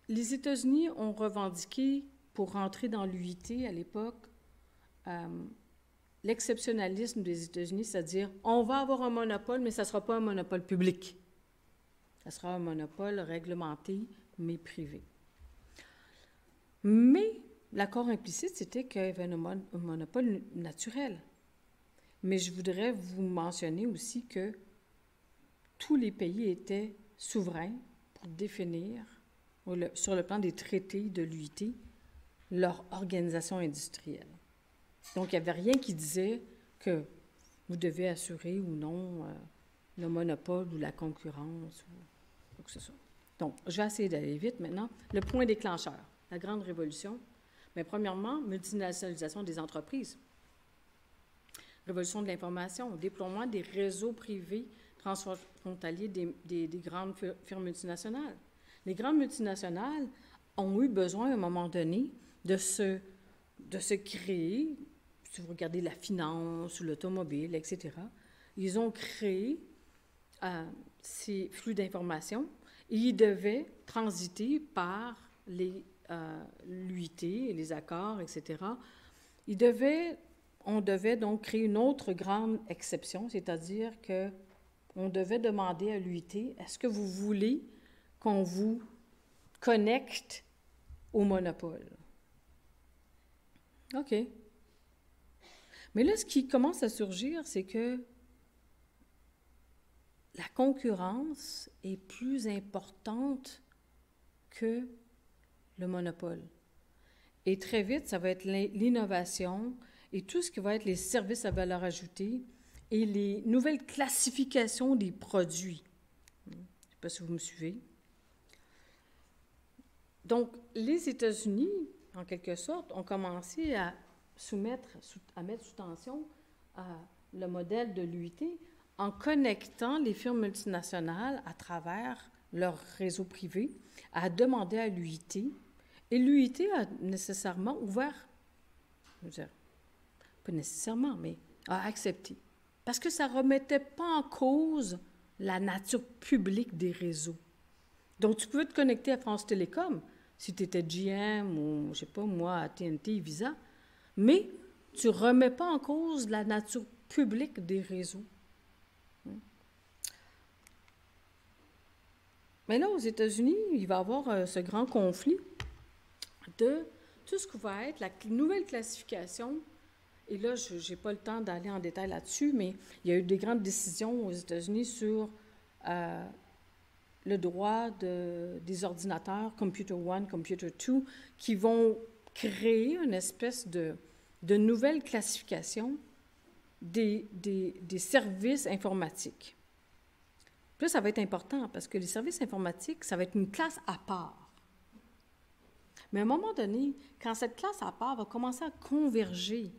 les États-Unis ont revendiqué, pour rentrer dans l'UIT à l'époque, l'exceptionnalisme des États-Unis, c'est-à-dire, on va avoir un monopole, mais ça ne sera pas un monopole public. Ça sera un monopole réglementé, mais privé. Mais l'accord implicite, c'était qu'il y avait un monopole naturel. Mais je voudrais vous mentionner aussi que tous les pays étaient souverains pour définir, sur le plan des traités de l'UIT, leur organisation industrielle. Donc, il n'y avait rien qui disait que vous devez assurer ou non le monopole ou la concurrence ou quoi que ce soit. Donc, je vais essayer d'aller vite maintenant. Le point déclencheur, la grande révolution. Bien, premièrement, multinationalisation des entreprises. Révolution de l'information, déploiement des réseaux privés transfrontaliers des grandes firmes multinationales. Les grandes multinationales ont eu besoin, à un moment donné, de se créer, si vous regardez la finance ou l'automobile, etc., ils ont créé ces flux d'informations et ils devaient transiter par l'UIT et les accords, etc. On devait donc créer une autre grande exception, c'est-à-dire qu'on devait demander à l'UIT, est-ce que vous voulez qu'on vous connecte au monopole? OK. Mais là, ce qui commence à surgir, c'est que la concurrence est plus importante que le monopole. Et très vite, ça va être l'innovation et tout ce qui va être les services à valeur ajoutée et les nouvelles classifications des produits. Je ne sais pas si vous me suivez. Donc, les États-Unis, en quelque sorte, ont commencé à mettre sous tension le modèle de l'UIT en connectant les firmes multinationales à travers leur réseau privé à demander à l'UIT. Et l'UIT a nécessairement ouvert, je veux dire, pas nécessairement, mais a accepté. Parce que ça ne remettait pas en cause la nature publique des réseaux. Donc, tu peux te connecter à France Télécom, si tu étais GM ou, je ne sais pas moi, à TNT, Visa, mais tu ne remets pas en cause la nature publique des réseaux. Mais là, aux États-Unis, il va y avoir ce grand conflit de tout ce qui va être la nouvelle classification. Et là, je n'ai pas le temps d'aller en détail là-dessus, mais il y a eu des grandes décisions aux États-Unis sur le droit des ordinateurs, Computer 1, Computer 2, qui vont créer une espèce de nouvelle classification des services informatiques. Puis là, ça va être important parce que les services informatiques, ça va être une classe à part. Mais à un moment donné, quand cette classe à part va commencer à converger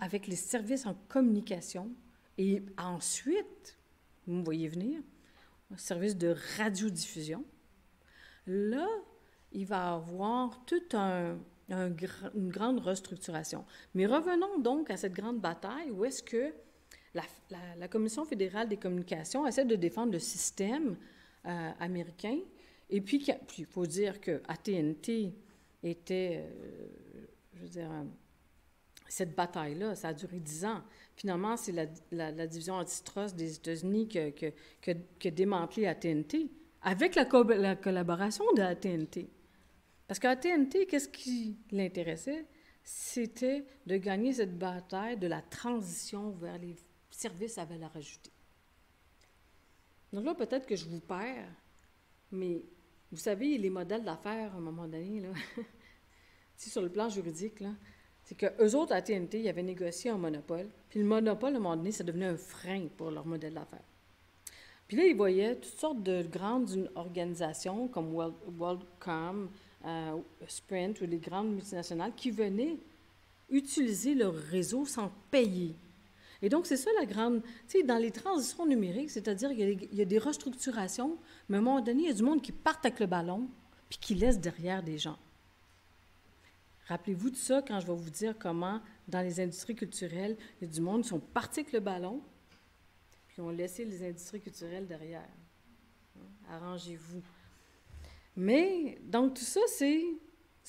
avec les services en communication et ensuite, vous me voyez venir, un service de radiodiffusion, là, il va y avoir toute une grande restructuration. Mais revenons donc à cette grande bataille où est-ce que la Commission fédérale des communications essaie de défendre le système américain. Et puis, il faut dire que AT&T était, je veux dire, cette bataille-là, ça a duré 10 ans. Finalement, c'est la division antitrust des États-Unis qui a démantelé AT&T avec la collaboration de AT&T. Parce qu'AT&T, qu'est-ce qui l'intéressait? C'était de gagner cette bataille de la transition vers les services à valeur ajoutée. Donc là, peut-être que je vous perds, mais vous savez, les modèles d'affaires, à un moment donné, là, sur le plan juridique, là, c'est qu'eux autres, à TNT, ils avaient négocié un monopole. Puis le monopole, à un moment donné, ça devenait un frein pour leur modèle d'affaires. Puis là, ils voyaient toutes sortes de grandes organisations comme WorldCom, Sprint ou les grandes multinationales qui venaient utiliser leur réseau sans payer. Et donc, c'est ça la grande... Tu sais, dans les transitions numériques, c'est-à-dire qu'il y a des restructurations, mais à un moment donné, il y a du monde qui part avec le ballon puis qui laisse derrière des gens. Rappelez-vous de ça quand je vais vous dire comment, dans les industries culturelles, il y a du monde qui sont partis avec le ballon puis ont laissé les industries culturelles derrière. Arrangez-vous. Mais, donc, tout ça, c'est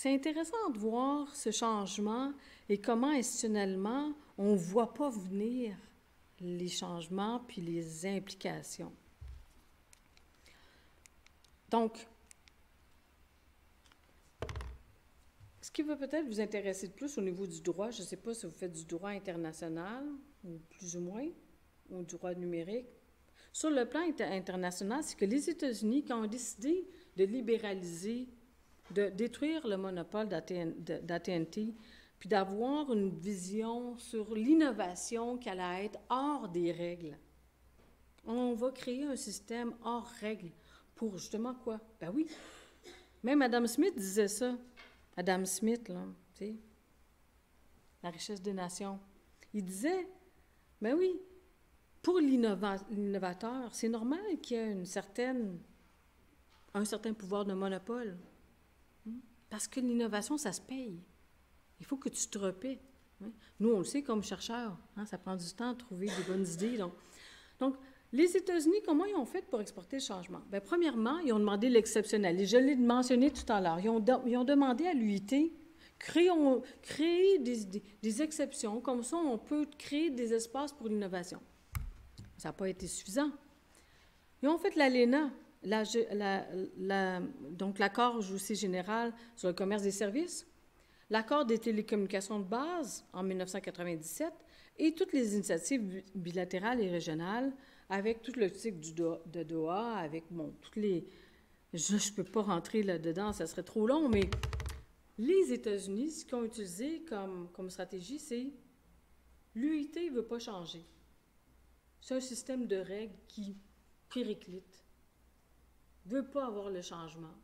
intéressant de voir ce changement et comment, institutionnellement, on ne voit pas venir les changements puis les implications. Donc, ce qui va peut-être vous intéresser de plus au niveau du droit, je ne sais pas si vous faites du droit international, ou plus ou moins, ou du droit numérique. Sur le plan international, c'est que les États-Unis, quand ont décidé de libéraliser, de détruire le monopole d'AT&T, puis d'avoir une vision sur l'innovation qui allait être hors des règles. On va créer un système hors règles pour justement quoi? Ben oui. Même Adam Smith disait ça. Adam Smith, là, tu sais, La richesse des nations. Il disait, ben oui, pour l'innovateur, c'est normal qu'il y ait un certain pouvoir de monopole. Parce que l'innovation, ça se paye. Il faut que tu te repaies. Nous, on le sait comme chercheurs, ça prend du temps de trouver des bonnes idées. Donc, les États-Unis, comment ils ont fait pour exporter le changement? Bien, premièrement, ils ont demandé l'exceptionnel. Et je l'ai mentionné tout à l'heure. Ils ont demandé à l'UIT, créer des exceptions. Comme ça, on peut créer des espaces pour l'innovation. Ça n'a pas été suffisant. Ils ont fait l'ALENA, donc l'accord aussi général sur le commerce des services, l'accord des télécommunications de base en 1997 et toutes les initiatives bilatérales et régionales avec tout le cycle de Doha, avec toutes les... Je ne peux pas rentrer là-dedans, ça serait trop long, mais les États-Unis, ce qu'ils ont utilisé comme stratégie, c'est l'UIT ne veut pas changer. C'est un système de règles qui périclite, ne veut pas avoir le changement.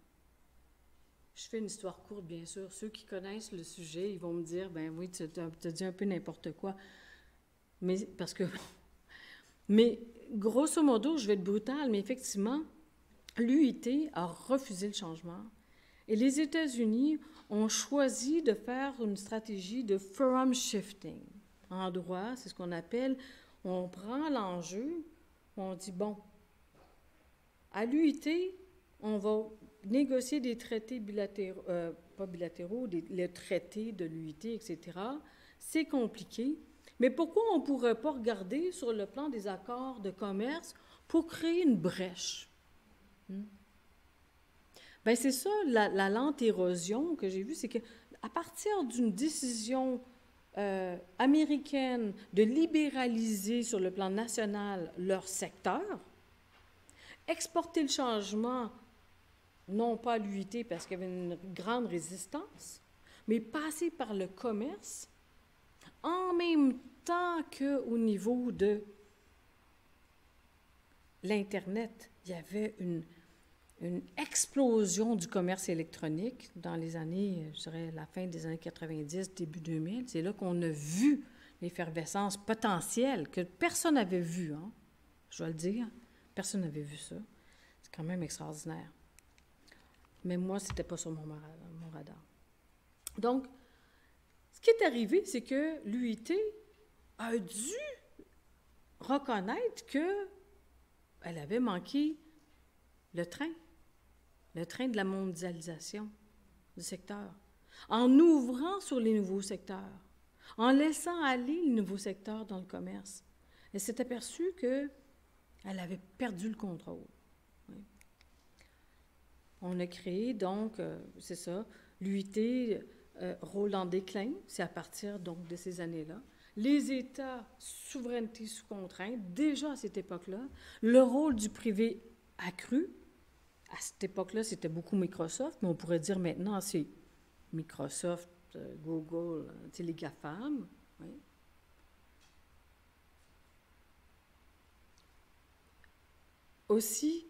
Je fais une histoire courte, bien sûr. Ceux qui connaissent le sujet, ils vont me dire, ben oui, tu as dit un peu n'importe quoi. Mais, parce que... Mais, grosso modo, je vais être brutale, mais effectivement, l'UIT a refusé le changement. Et les États-Unis ont choisi de faire une stratégie de forum shifting. En droit, c'est ce qu'on appelle, on prend l'enjeu, on dit, bon, à l'UIT, on va négocier des traités bilatéraux, pas bilatéraux, les traités de l'UIT, etc. C'est compliqué. Mais pourquoi on ne pourrait pas regarder sur le plan des accords de commerce pour créer une brèche? Bien, c'est ça, la lente érosion que j'ai vue, c'est qu'à partir d'une décision américaine de libéraliser sur le plan national leur secteur, exporter le changement, non pas à l'UIT parce qu'il y avait une grande résistance, mais passer par le commerce, en même temps qu'au niveau de l'Internet, il y avait une explosion du commerce électronique dans les années, je dirais, la fin des années 90, début 2000. C'est là qu'on a vu l'effervescence potentielle que personne n'avait vue, hein, je dois le dire. Personne n'avait vu ça. C'est quand même extraordinaire. Mais moi, ce n'était pas sur mon radar. Donc, ce qui est arrivé, c'est que l'UIT a dû reconnaître qu'elle avait manqué le train de la mondialisation du secteur, en ouvrant sur les nouveaux secteurs, en laissant aller les nouveaux secteurs dans le commerce. Elle s'est aperçue qu'elle avait perdu le contrôle. Oui. On a créé donc, c'est ça, l'UIT rôle en déclin, c'est à partir donc de ces années-là. Les États, souveraineté sous contrainte, déjà à cette époque-là, le rôle du privé accru. À cette époque-là, c'était beaucoup Microsoft, mais on pourrait dire maintenant, c'est Microsoft, Google, les GAFAM. Oui. Aussi,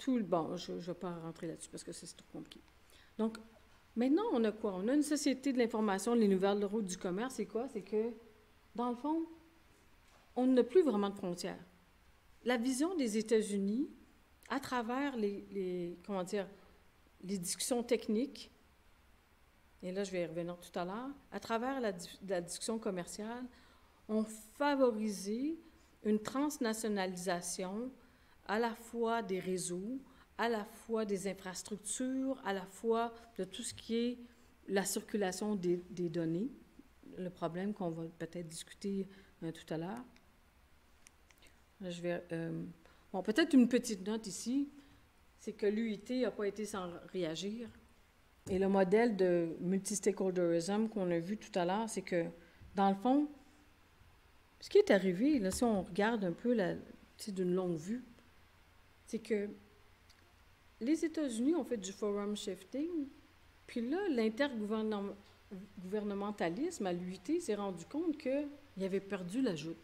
bon, je ne vais pas rentrer là-dessus parce que c'est trop compliqué. Donc, maintenant, on a quoi? On a une société de l'information, les nouvelles routes du commerce. C'est quoi? C'est que, dans le fond, on n'a plus vraiment de frontières. La vision des États-Unis, à travers les discussions techniques, et là, je vais y revenir tout à l'heure, à travers la discussion commerciale, ont favorisé une transnationalisation à la fois des réseaux, à la fois des infrastructures, à la fois de tout ce qui est la circulation des données, le problème qu'on va peut-être discuter tout à l'heure. Je vais... bon, peut-être une petite note ici, c'est que l'UIT n'a pas été sans réagir. Et le modèle de multi-stakeholderism qu'on a vu tout à l'heure, c'est que, dans le fond, ce qui est arrivé, là, si on regarde un peu d'une longue vue, c'est que les États-Unis ont fait du forum shifting, puis là, l'intergouvernementalisme à l'UIT s'est rendu compte qu'il avait perdu la joute.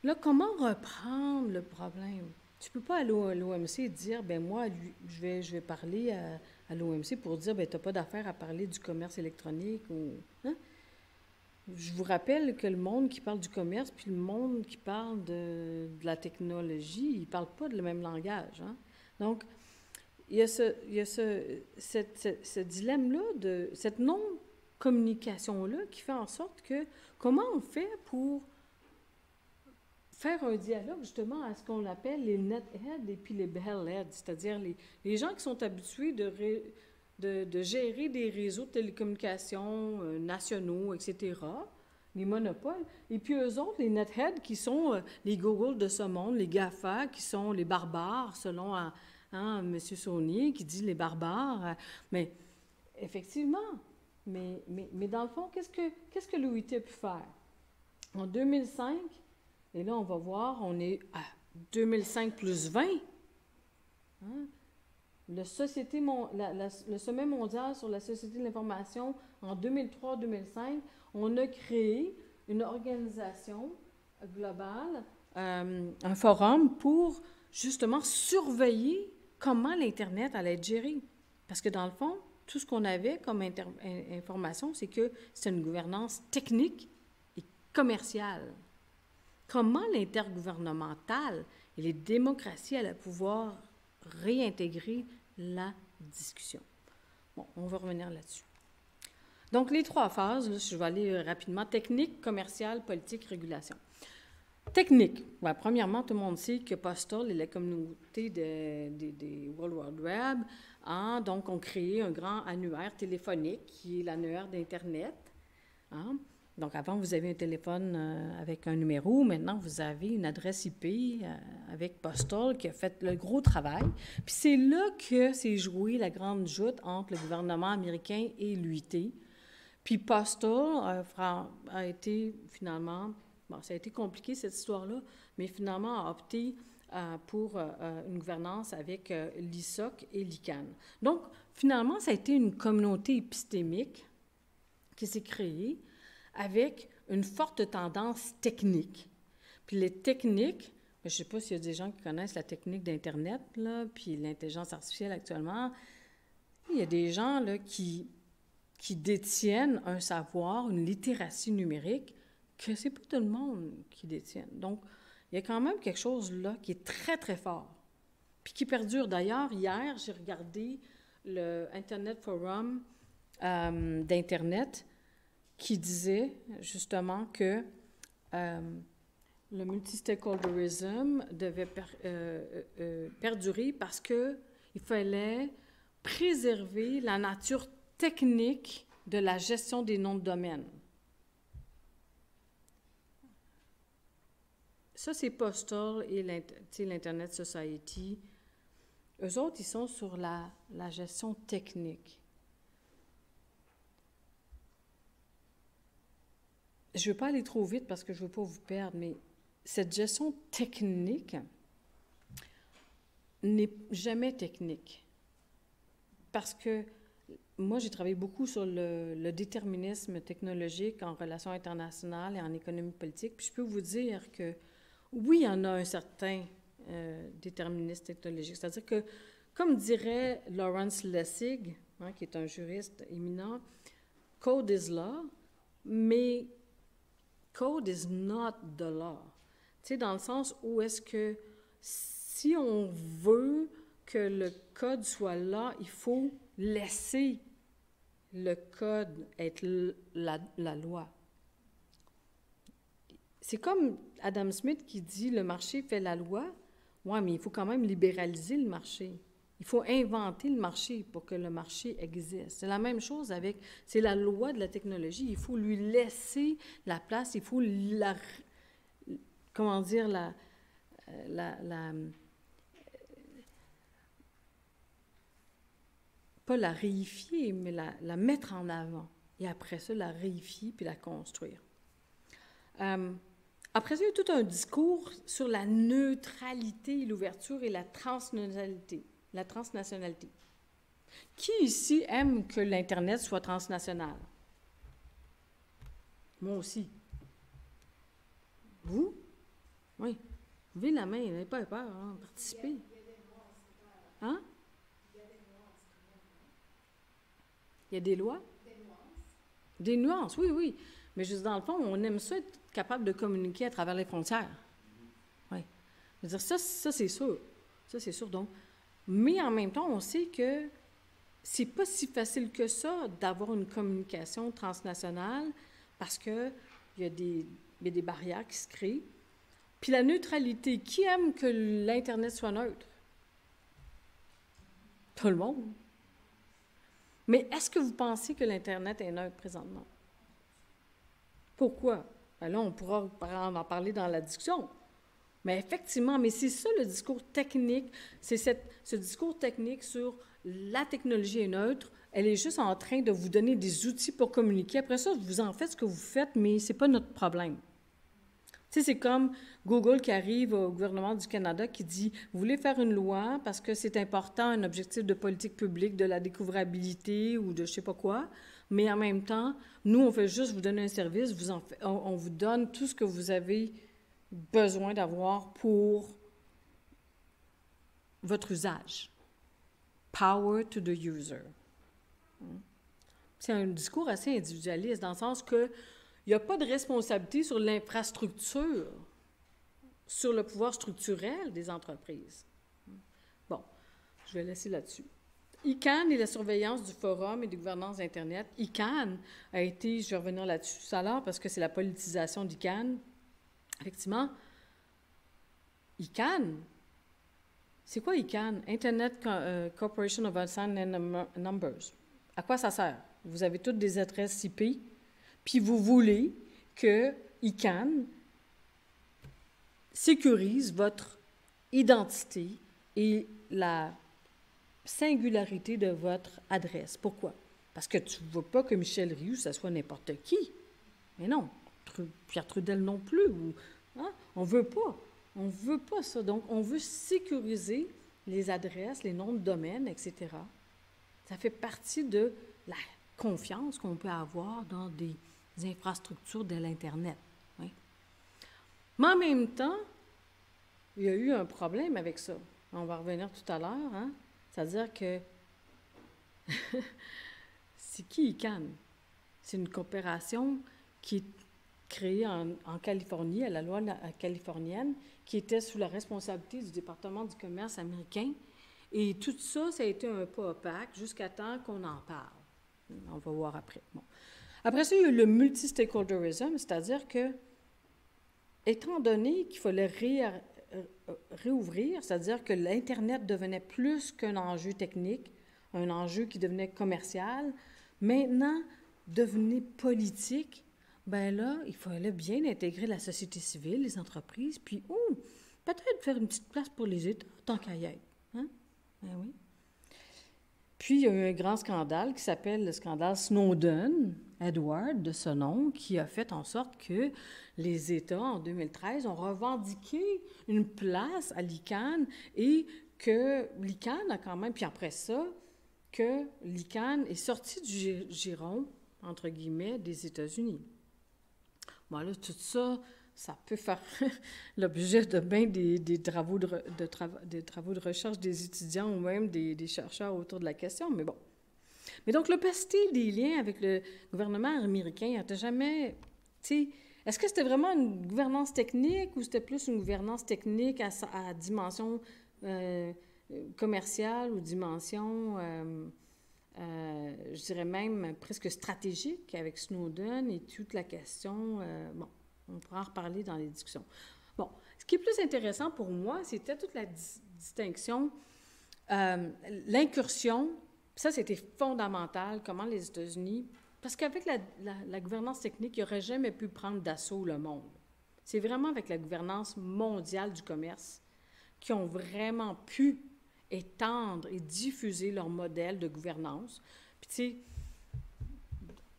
Là, comment reprendre le problème? Tu ne peux pas aller à l'OMC et dire, ben moi, je vais parler à l'OMC pour dire, ben tu n'as pas d'affaire à parler du commerce électronique. Hein? Je vous rappelle que le monde qui parle du commerce puis le monde qui parle de la technologie, ils ne parlent pas le même langage. Hein? Donc, il y a ce dilemme-là, cette non-communication-là qui fait en sorte que, comment on fait pour faire un dialogue justement à ce qu'on appelle les netheads et puis les bellheads, c'est-à-dire les gens qui sont habitués de gérer des réseaux de télécommunications nationaux, etc., les monopoles, et puis eux autres, les netheads, qui sont les Google de ce monde, les GAFA, qui sont les barbares, selon M. Saunier, qui dit les barbares. Mais effectivement, mais dans le fond, qu'est-ce que l'OIT a pu faire? En 2005, et là, on va voir, on est à 2005 plus 20. Hein? le sommet mondial sur la société de l'information en 2003-2005, on a créé une organisation globale, un forum pour justement surveiller comment l'Internet allait être géré. Parce que dans le fond, tout ce qu'on avait comme information, c'est que c'est une gouvernance technique et commerciale. Comment l'intergouvernemental et les démocraties allaient pouvoir réintégrer la discussion. Bon, on va revenir là-dessus. Donc, les 3 phases, là, je vais aller rapidement. Technique, commerciale, politique, régulation. Technique. Ouais, premièrement, tout le monde sait que Postal et la communauté des World Wide Web donc, ont créé un grand annuaire téléphonique qui est l'annuaire d'Internet. Hein? Donc, avant, vous avez un téléphone avec un numéro. Maintenant, vous avez une adresse IP avec Postal qui a fait le gros travail. Puis c'est là que s'est jouée la grande joute entre le gouvernement américain et l'UIT. Puis Postal a été finalement... Bon, ça a été compliqué, cette histoire-là, mais finalement a opté pour une gouvernance avec l'ISOC et l'ICANN. Donc, finalement, ça a été une communauté épistémique qui s'est créée avec une forte tendance technique. Puis les techniques, je ne sais pas s'il y a des gens qui connaissent la technique d'Internet, là, puis l'intelligence artificielle actuellement. Il y a des gens là, qui détiennent un savoir, une littératie numérique, que c'est pas tout le monde qui détient. Donc, il y a quand même quelque chose là qui est très, très fort, puis qui perdure. D'ailleurs, hier, j'ai regardé le Internet Forum d'Internet qui disait justement que le multi-stakeholderism devait perdurer parce qu'il fallait préserver la nature technique de la gestion des noms de domaine. Ça, c'est Postal et l'Internet Society. Eux autres, ils sont sur la gestion technique. Je ne veux pas aller trop vite parce que je ne veux pas vous perdre, mais cette gestion technique n'est jamais technique. Parce que moi, j'ai travaillé beaucoup sur le déterminisme technologique en relations internationales et en économie politique. Puis je peux vous dire que oui, il y en a un certain déterminisme technologique. C'est-à-dire que, comme dirait Lawrence Lessig, hein, qui est un juriste éminent, « Code is law », mais « code is not the law ». Tu sais, dans le sens où est-ce que si on veut que le code soit là, il faut laisser le code être la loi. C'est comme Adam Smith qui dit « le marché fait la loi ». Oui, mais il faut quand même libéraliser le marché. Il faut inventer le marché pour que le marché existe. C'est la même chose avec... C'est la loi de la technologie. Il faut lui laisser la place. Il faut la... Comment dire? Pas la réifier, mais la mettre en avant. Et après ça, la réifier puis la construire. Après ça, il y a tout un discours sur la neutralité, l'ouverture et la transnationalité. Qui ici aime que l'Internet soit transnational? Moi aussi. Vous? Oui. Levez la main, n'avez pas peur, hein, participez. Hein? Il y a des lois? Des nuances, oui, oui. Mais juste dans le fond, on aime ça être capable de communiquer à travers les frontières. Oui. Je veux dire, ça c'est sûr. Ça, c'est sûr. Donc, mais en même temps, on sait que c'est pas si facile que ça d'avoir une communication transnationale parce qu'il y a des barrières qui se créent. Puis la neutralité, qui aime que l'Internet soit neutre? Tout le monde. Mais est-ce que vous pensez que l'Internet est neutre présentement? Pourquoi? Ben là, on pourra en parler dans la discussion. Mais effectivement, mais c'est ça le discours technique. C'est ce discours technique sur la technologie est neutre. Elle est juste en train de vous donner des outils pour communiquer. Après ça, vous en faites ce que vous faites, mais ce n'est pas notre problème. Tu sais, c'est comme Google qui arrive au gouvernement du Canada qui dit « Vous voulez faire une loi parce que c'est important, un objectif de politique publique, de la découvrabilité ou de je sais pas quoi, mais en même temps, nous, on fait juste vous donner un service, on vous donne tout ce que vous avez besoin d'avoir pour votre usage. Power to the user. » C'est un discours assez individualiste dans le sens que il n'y a pas de responsabilité sur l'infrastructure, sur le pouvoir structurel des entreprises. Bon, je vais laisser là-dessus. ICANN et la surveillance du forum et des gouvernances Internet. ICANN a été, je vais revenir là-dessus tout à l'heure parce que c'est la politisation d'ICANN. Effectivement, ICANN, c'est quoi ICANN? Internet Corporation of Assigned Numbers. À quoi ça sert? Vous avez toutes des adresses IP, puis vous voulez que ICANN sécurise votre identité et la singularité de votre adresse. Pourquoi? Parce que tu ne veux pas que Michel Rioux, ça soit n'importe qui. Mais non, Pierre Trudel non plus. Hein? On ne veut pas. On ne veut pas ça. Donc, on veut sécuriser les adresses, les noms de domaine, etc. Ça fait partie de la confiance qu'on peut avoir dans des infrastructures de l'Internet. Oui. Mais en même temps, il y a eu un problème avec ça. On va revenir tout à l'heure. Hein? C'est-à-dire que c'est qui ICANN? C'est une coopération qui est créée en Californie, à la loi californienne, qui était sous la responsabilité du département du commerce américain. Et tout ça, ça a été un peu opaque jusqu'à temps qu'on en parle. On va voir après. Bon. Après ça, il y a eu le multi-stakeholderism, c'est-à-dire que, étant donné qu'il fallait réouvrir, c'est-à-dire que l'Internet devenait plus qu'un enjeu technique, un enjeu qui devenait commercial, maintenant devenait politique, bien là, il fallait bien intégrer la société civile, les entreprises, puis peut-être faire une petite place pour les États, tant qu'à y être. Hein? Ben oui. Puis, il y a eu un grand scandale qui s'appelle le scandale Snowden, Edward de ce nom, qui a fait en sorte que les États, en 2013, ont revendiqué une place à l'ICANN et que l'ICANN a quand même, puis après ça, que l'ICANN est sorti du giron, entre guillemets, des États-Unis. Bon, là, tout ça, ça peut faire l'objet de bien des travaux de recherche des étudiants ou même des chercheurs autour de la question, mais bon. Mais donc, l'opacité des liens avec le gouvernement américain, n'était jamais, tu sais, est-ce que c'était vraiment une gouvernance technique ou c'était plus une gouvernance technique à dimension commerciale ou dimension, je dirais même presque stratégique avec Snowden et toute la question, bon, on pourra en reparler dans les discussions. Bon, ce qui est plus intéressant pour moi, c'était toute la distinction, l'incursion, ça c'était fondamental, comment les États-Unis, parce qu'avec la gouvernance technique, ils n'auraient jamais pu prendre d'assaut le monde. C'est vraiment avec la gouvernance mondiale du commerce qu'ils ont vraiment pu étendre et diffuser leur modèle de gouvernance. Puis tu sais,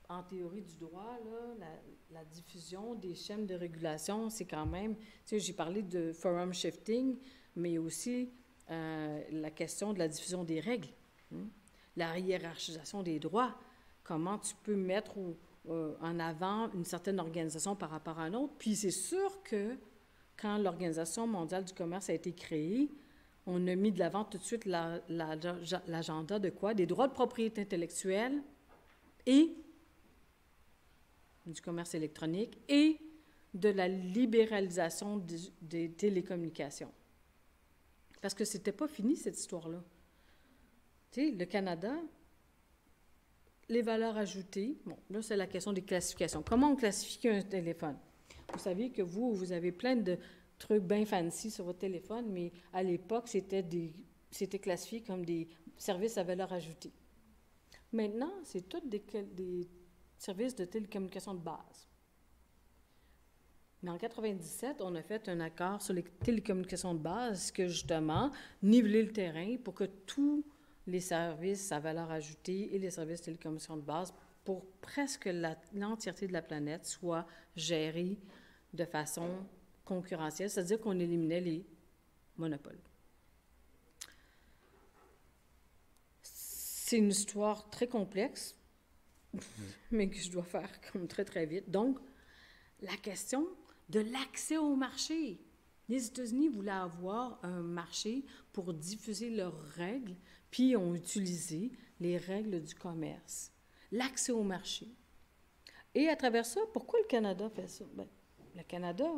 en théorie du droit, là, la diffusion des schèmes de régulation, c'est quand même, tu sais, j'ai parlé de forum shifting, mais aussi la question de la diffusion des règles, la hiérarchisation des droits, comment tu peux mettre en avant une certaine organisation par rapport à une autre. Puis c'est sûr que quand l'Organisation mondiale du commerce a été créée, on a mis de l'avant tout de suite l'agenda de quoi? Des droits de propriété intellectuelle et du commerce électronique et de la libéralisation des télécommunications. Parce que c'était pas fini, cette histoire-là. Tu sais, le Canada, les valeurs ajoutées, bon, là, c'est la question des classifications. Comment on classifie un téléphone? Vous savez que vous avez plein de trucs bien fancy sur votre téléphone, mais à l'époque, c'était classifié comme des services à valeur ajoutée. Maintenant, c'est tous des services de télécommunications de base. Mais en 1997, on a fait un accord sur les télécommunications de base que, justement, niveler le terrain pour que tous les services à valeur ajoutée et les services de télécommunications de base pour presque l'entièreté de la planète soient gérés de façon concurrentielle, c'est-à-dire qu'on éliminait les monopoles. C'est une histoire très complexe, mais que je dois faire comme très, très vite. Donc, la question de l'accès au marché. Les États-Unis voulaient avoir un marché pour diffuser leurs règles, puis ont utilisé les règles du commerce. L'accès au marché. Et à travers ça, pourquoi le Canada fait ça? Bien, le Canada,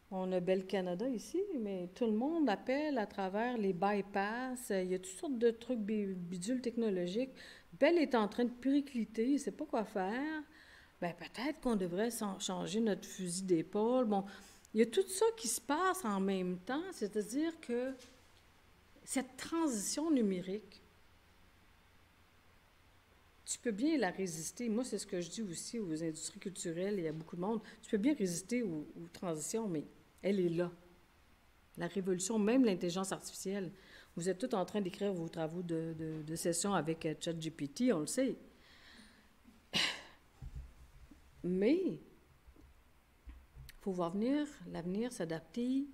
on a Bel Canada ici, mais tout le monde appelle à travers les bypass. Il y a toutes sortes de trucs bidules technologiques. Bell est en train de péricliter, il ne sait pas quoi faire. Bien, peut-être qu'on devrait changer notre fusil d'épaule. Bon, il y a tout ça qui se passe en même temps, c'est-à-dire que cette transition numérique, tu peux bien la résister. Moi, c'est ce que je dis aussi aux industries culturelles, il y a beaucoup de monde. Tu peux bien résister aux transitions, mais elle est là. La révolution, même l'intelligence artificielle. Vous êtes tous en train d'écrire vos travaux de session avec ChatGPT, on le sait. Mais il faut voir venir, l'avenir, s'adapter,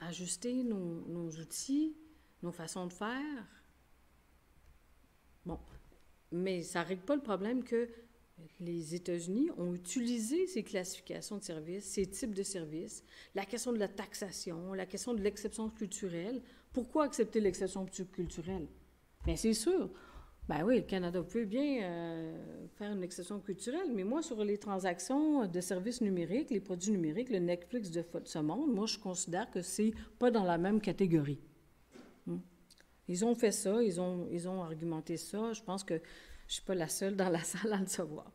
ajuster nos outils, nos façons de faire. Bon, mais ça ne règle pas le problème que les États-Unis ont utilisé ces classifications de services, ces types de services, la question de la taxation, la question de l'exception culturelle. Pourquoi accepter l'exception culturelle? Bien, c'est sûr. Ben oui, le Canada peut bien faire une exception culturelle, mais moi, sur les transactions de services numériques, les produits numériques, le Netflix de ce monde, moi, je considère que c'est pas dans la même catégorie. Ils ont fait ça, ils ont argumenté ça. Je pense que je ne suis pas la seule dans la salle à le savoir.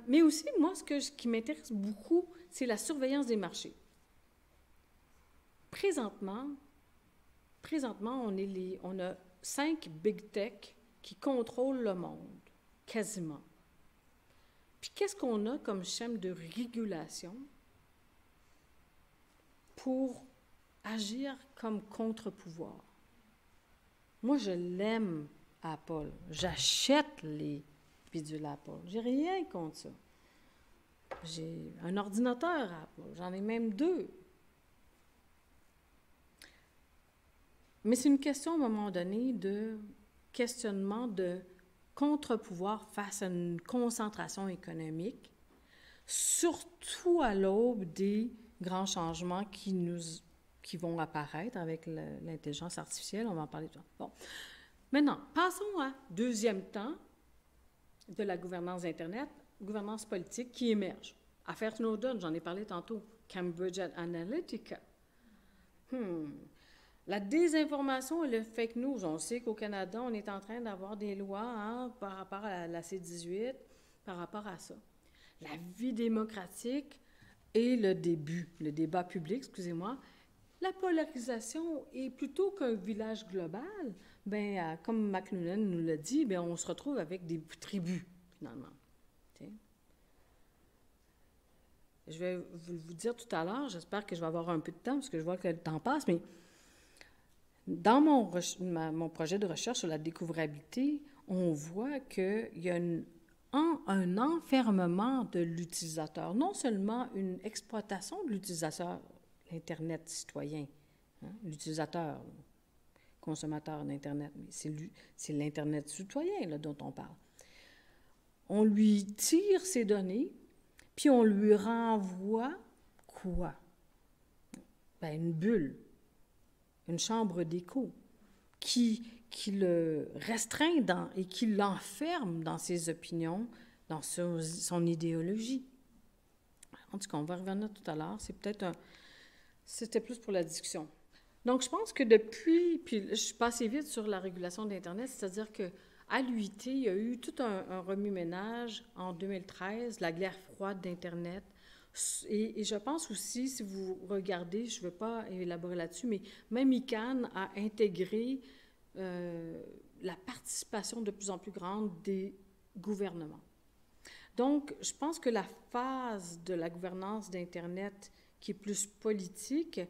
Mais aussi, moi, ce qui m'intéresse beaucoup, c'est la surveillance des marchés. Présentement, on a 5 big tech qui contrôlent le monde, quasiment. Puis qu'est-ce qu'on a comme schème de régulation pour agir comme contre-pouvoir? Moi, je l'aime, Apple. J'achète les bidules Apple. J'ai rien contre ça. J'ai un ordinateur Apple. J'en ai même 2. Mais c'est une question, à un moment donné, de questionnement de contre-pouvoir face à une concentration économique, surtout à l'aube des grands changements qui vont apparaître avec l'intelligence artificielle. On va en parler tout à l'heure. Bon. Maintenant, passons à deuxième temps de la gouvernance d'Internet, gouvernance politique qui émerge. Affaire Snowden, j'en ai parlé tantôt. Cambridge Analytica. La désinformation et le fake news. On sait qu'au Canada, on est en train d'avoir des lois par rapport à la C-18, par rapport à ça. La vie démocratique et le débat public, excusez-moi. La polarisation est plutôt qu'un village global. Bien, comme McLuhan nous l'a dit, bien, on se retrouve avec des tribus, finalement. T'sais. Je vais vous dire tout à l'heure, j'espère que je vais avoir un peu de temps, parce que je vois que le temps passe, mais dans mon projet de recherche sur la découvrabilité, on voit qu'il y a un enfermement de l'utilisateur, non seulement une exploitation de l'utilisateur, l'Internet citoyen, l'utilisateur, consommateur d'Internet, mais c'est l'Internet citoyen là, dont on parle. On lui tire ses données, puis on lui renvoie quoi? Bien, une bulle, une chambre d'écho qui le restreint et qui l'enferme dans ses opinions, dans son idéologie. En tout cas, on va revenir tout à l'heure. C'était plus pour la discussion. Donc, je pense que puis je suis passée vite sur la régulation d'Internet, c'est-à-dire qu'à l'UIT, il y a eu tout un remue-ménage en 2013, la guerre froide d'Internet. Et je pense aussi, si vous regardez, je ne veux pas élaborer là-dessus, mais même ICANN a intégré la participation de plus en plus grande des gouvernements. Donc, je pense que la phase de la gouvernance d'Internet qui est plus politique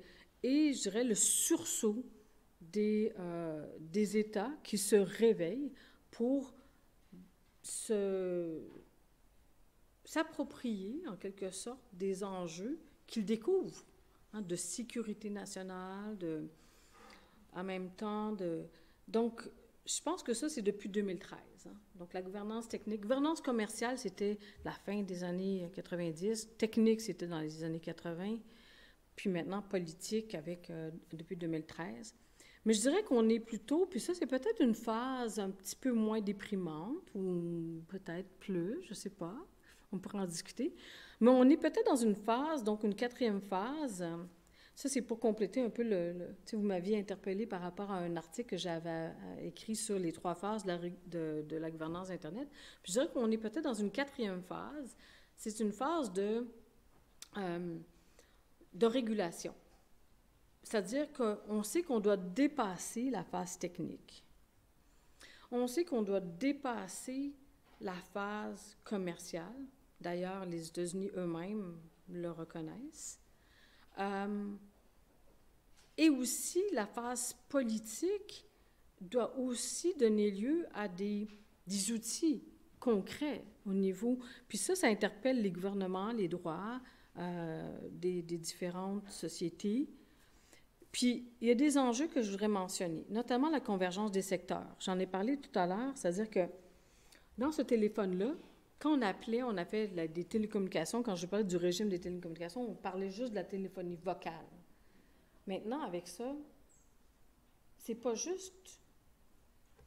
et, je dirais, le sursaut des États qui se réveillent pour se s'approprier, en quelque sorte, des enjeux qu'ils découvrent, hein, de sécurité nationale, en même temps de... Donc, je pense que ça, c'est depuis 2013. Hein. Donc, la gouvernance technique. Gouvernance commerciale, c'était la fin des années 90. Technique, c'était dans les années 80. Puis maintenant, politique depuis 2013. Mais je dirais qu'on est plutôt, puis ça, c'est peut-être une phase un petit peu moins déprimante, ou peut-être plus, je ne sais pas, on pourrait en discuter. Mais on est peut-être dans une phase, donc une quatrième phase. Ça, c'est pour compléter un peu tu sais, vous m'aviez interpellé par rapport à un article que j'avais écrit sur les 3 phases de la gouvernance Internet. Puis je dirais qu'on est peut-être dans une quatrième phase. C'est une phase de régulation. C'est-à-dire qu'on sait qu'on doit dépasser la phase technique. On sait qu'on doit dépasser la phase commerciale. D'ailleurs, les États-Unis eux-mêmes le reconnaissent. Et aussi, la phase politique doit aussi donner lieu à des outils concrets au niveau... Puis ça interpelle les gouvernements, les droits des différentes sociétés. Puis, il y a des enjeux que je voudrais mentionner, notamment la convergence des secteurs. J'en ai parlé tout à l'heure, c'est-à-dire que dans ce téléphone-là, quand on appelait, on a fait des télécommunications. Quand je parlais du régime des télécommunications, on parlait juste de la téléphonie vocale. Maintenant, avec ça, c'est pas juste,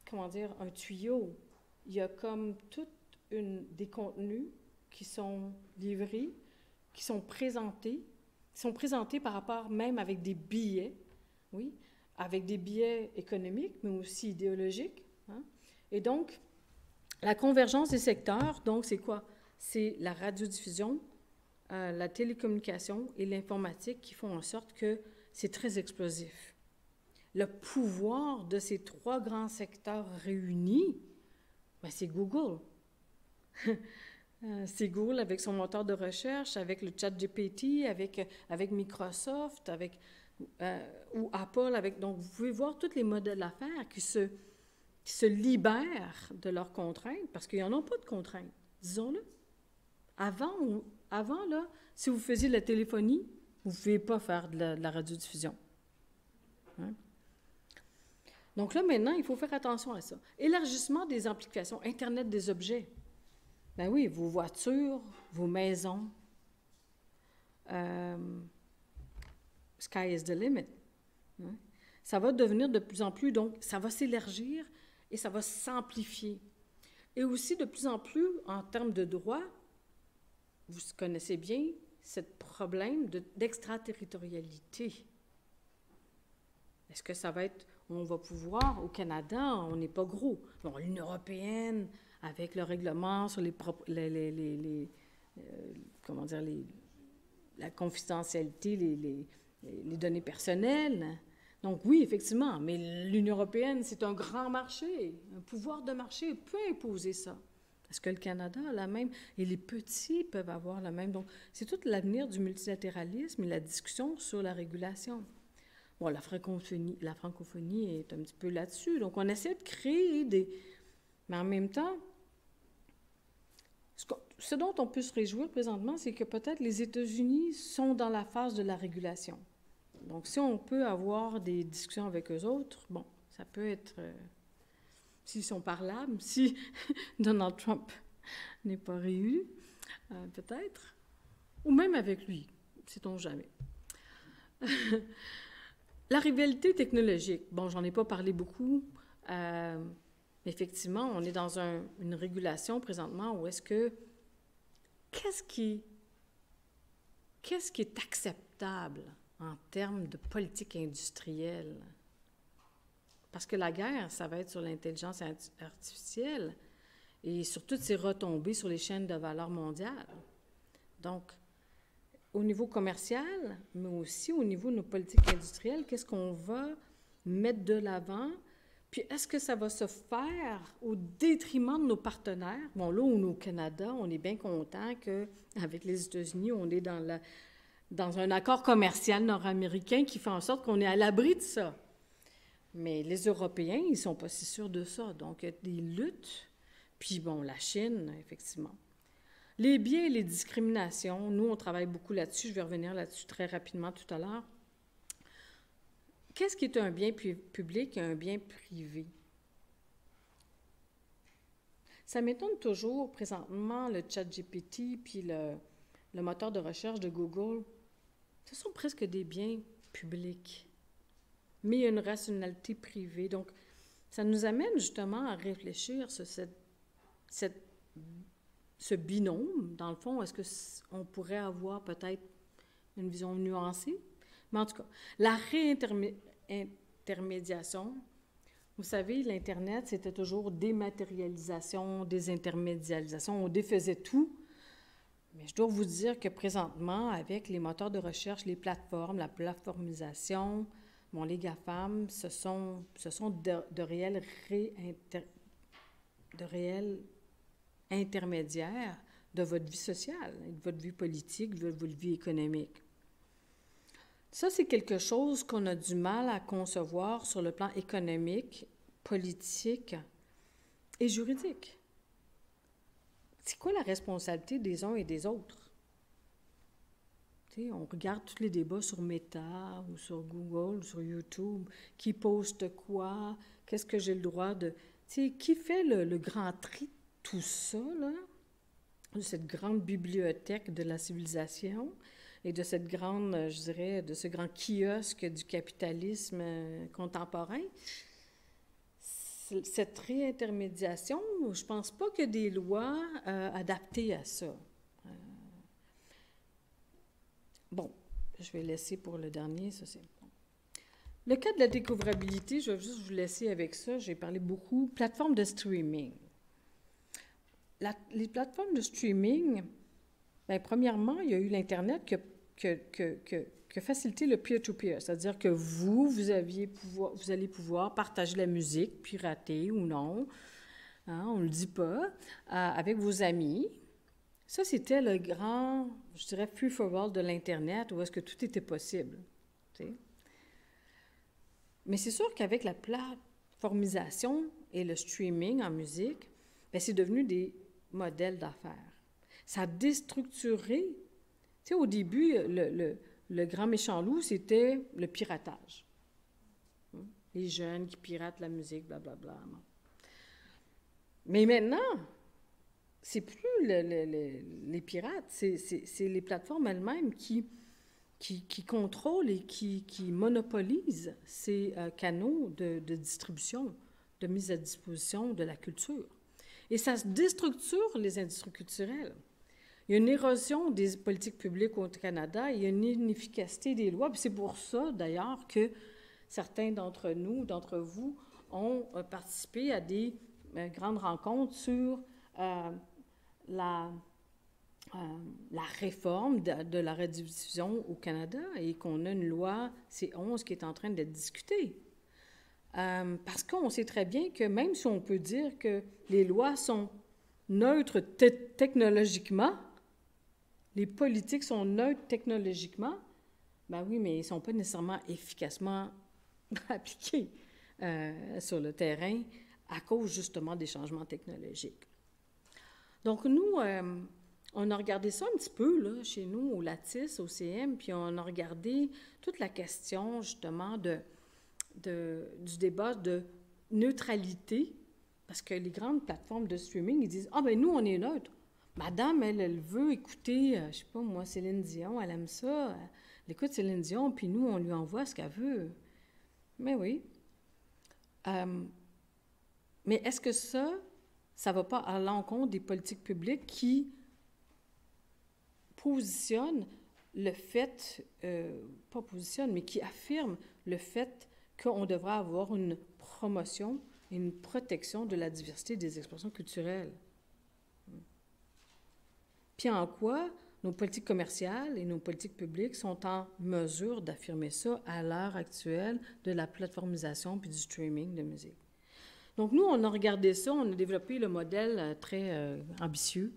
comment dire, un tuyau. Il y a comme des contenus qui sont livrés, qui sont présentés par rapport même avec des billets, oui, avec des billets économiques, mais aussi idéologiques. Hein? Et donc, la convergence des secteurs, donc, c'est quoi? C'est la radiodiffusion, la télécommunication et l'informatique qui font en sorte que c'est très explosif. Le pouvoir de ces 3 grands secteurs réunis, ben, c'est Google. C'est Google avec son moteur de recherche, avec le ChatGPT, avec Microsoft, ou Apple. Donc, vous pouvez voir tous les modèles d'affaires qui se libèrent de leurs contraintes, parce qu'ils n'en ont pas de contraintes, disons-le. Avant, là, si vous faisiez de la téléphonie, vous ne pouvez pas faire de la radiodiffusion. Hein? Donc là, maintenant, il faut faire attention à ça. Élargissement des applications, Internet des objets. Ben oui, vos voitures, vos maisons. Sky is the limit. Hein? Ça va devenir de plus en plus, donc ça va s'élargir et ça va s'amplifier. Et aussi, de plus en plus, en termes de droit, vous connaissez bien ce problème d'extraterritorialité. Est-ce que ça va être... On va pouvoir, au Canada, on n'est pas gros. Bon, l'Union européenne, avec le règlement sur la confidentialité, les données personnelles. Donc oui, effectivement, mais l'Union européenne, c'est un grand marché. Un pouvoir de marché peut imposer ça. Est-ce que le Canada a la même? Et les petits peuvent avoir la même. Donc, c'est tout l'avenir du multilatéralisme et la discussion sur la régulation. Bon, la francophonie est un petit peu là-dessus. Donc, on essaie de créer des... Mais en même temps, ce dont on peut se réjouir présentement, c'est que peut-être les États-Unis sont dans la phase de la régulation. Donc, si on peut avoir des discussions avec eux autres, bon, ça peut être... s'ils sont parlables, si Donald Trump n'est pas réélu, peut-être, ou même avec lui, sait-on jamais. La rivalité technologique, bon, j'en ai pas parlé beaucoup, mais effectivement, on est dans une régulation présentement où est-ce que, qu'est-ce qui est acceptable en termes de politique industrielle? Parce que la guerre, ça va être sur l'intelligence artificielle et sur toutes ses retombées sur les chaînes de valeur mondiales. Donc, au niveau commercial, mais aussi au niveau de nos politiques industrielles, qu'est-ce qu'on va mettre de l'avant? Puis, est-ce que ça va se faire au détriment de nos partenaires? Bon, là, au Canada, on est bien content qu'avec les États-Unis, on est dans un accord commercial nord-américain qui fait en sorte qu'on est à l'abri de ça. Mais les Européens, ils ne sont pas si sûrs de ça. Donc, il y a des luttes. Puis, bon, la Chine, effectivement. Les biais et les discriminations, nous, on travaille beaucoup là-dessus. Je vais revenir là-dessus très rapidement tout à l'heure. Qu'est-ce qui est un bien public et un bien privé? Ça m'étonne toujours, présentement, le ChatGPT puis le moteur de recherche de Google, ce sont presque des biens publics, mais il y a une rationalité privée. Donc, ça nous amène justement à réfléchir sur ce binôme. Dans le fond, est-ce qu'on pourrait avoir peut-être une vision nuancée? Mais en tout cas, la réintermédiation, vous savez, l'Internet, c'était toujours dématérialisation, désintermédialisation, on défaisait tout. Mais je dois vous dire que présentement, avec les moteurs de recherche, les plateformes, la plateformisation, bon, les GAFAM, ce sont de réels intermédiaires de votre vie sociale, de votre vie politique, de votre vie économique. Ça, c'est quelque chose qu'on a du mal à concevoir sur le plan économique, politique et juridique. C'est quoi la responsabilité des uns et des autres? On regarde tous les débats sur Meta ou sur Google ou sur YouTube. Qui poste quoi? Qu'est-ce que j'ai le droit de... Qui fait le grand tri de tout ça, là? De cette grande bibliothèque de la civilisation et de cette grande, je dirais, de ce grand kiosque du capitalisme contemporain. Cette réintermédiation, je ne pense pas qu'il y ait des lois adaptées à ça. Bon, je vais laisser pour le dernier, ça c'est bon. Le cas de la découvrabilité, je vais juste vous laisser avec ça. J'ai parlé beaucoup. Plateforme de streaming. Les plateformes de streaming, bien, premièrement, il y a eu l'Internet qui a facilité le peer-to-peer, c'est-à-dire que vous allez pouvoir partager la musique, pirater ou non, hein, on ne le dit pas, avec vos amis. Ça, c'était le grand, je dirais, free-for-all de l'Internet, où est-ce que tout était possible. T'sais. Mais c'est sûr qu'avec la plateformisation et le streaming en musique, bien, c'est devenu des modèles d'affaires. Ça a déstructuré. Tu sais, au début, le grand méchant loup, c'était le piratage. Les jeunes qui piratent la musique, blablabla. Mais maintenant, c'est plus les pirates, c'est les plateformes elles-mêmes qui contrôlent et qui monopolisent ces canaux de distribution, de mise à disposition de la culture. Et ça déstructure les industries culturelles. Il y a une érosion des politiques publiques au Canada, il y a une inefficacité des lois. C'est pour ça, d'ailleurs, que certains d'entre nous, d'entre vous, ont participé à des grandes rencontres sur la réforme de la radiodiffusion au Canada et qu'on a une loi C11 qui est en train d'être discutée. Parce qu'on sait très bien que même si on peut dire que les lois sont neutres technologiquement, les politiques sont neutres technologiquement, ben oui, mais ils ne sont pas nécessairement efficacement appliqués sur le terrain à cause justement des changements technologiques. Donc nous, on a regardé ça un petit peu là, chez nous, au Lattice, au CM, puis on a regardé toute la question justement du débat de neutralité, parce que les grandes plateformes de streaming, ils disent « Ah, ben nous, on est neutre. Madame, elle veut écouter, je sais pas moi, Céline Dion, elle aime ça. Elle écoute Céline Dion, puis nous, on lui envoie ce qu'elle veut. » Mais oui. Mais est-ce que ça ne va pas à l'encontre des politiques publiques qui positionnent le fait, pas positionnent, mais qui affirment le fait qu'on devrait avoir une promotion et une protection de la diversité des expressions culturelles? Puis en quoi nos politiques commerciales et nos politiques publiques sont en mesure d'affirmer ça à l'heure actuelle de la plateformisation puis du streaming de musique? Donc nous, on a regardé ça, on a développé le modèle très ambitieux,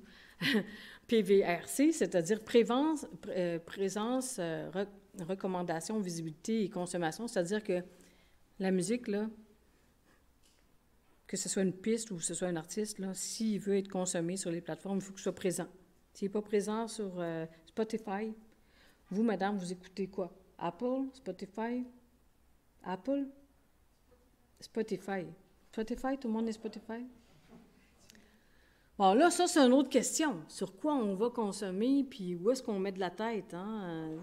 PVRC, c'est-à-dire présence, recommandation, visibilité et consommation, c'est-à-dire que la musique, là, que ce soit une piste ou que ce soit un artiste, là, s'il veut être consommé sur les plateformes, il faut qu'il soit présent. S'il n'est pas présent sur Spotify, vous, madame, vous écoutez quoi? Apple, Spotify? Apple? Spotify. Spotify, tout le monde est Spotify? Bon, là, ça, c'est une autre question. Sur quoi on va consommer, puis où est-ce qu'on met de la tête, hein?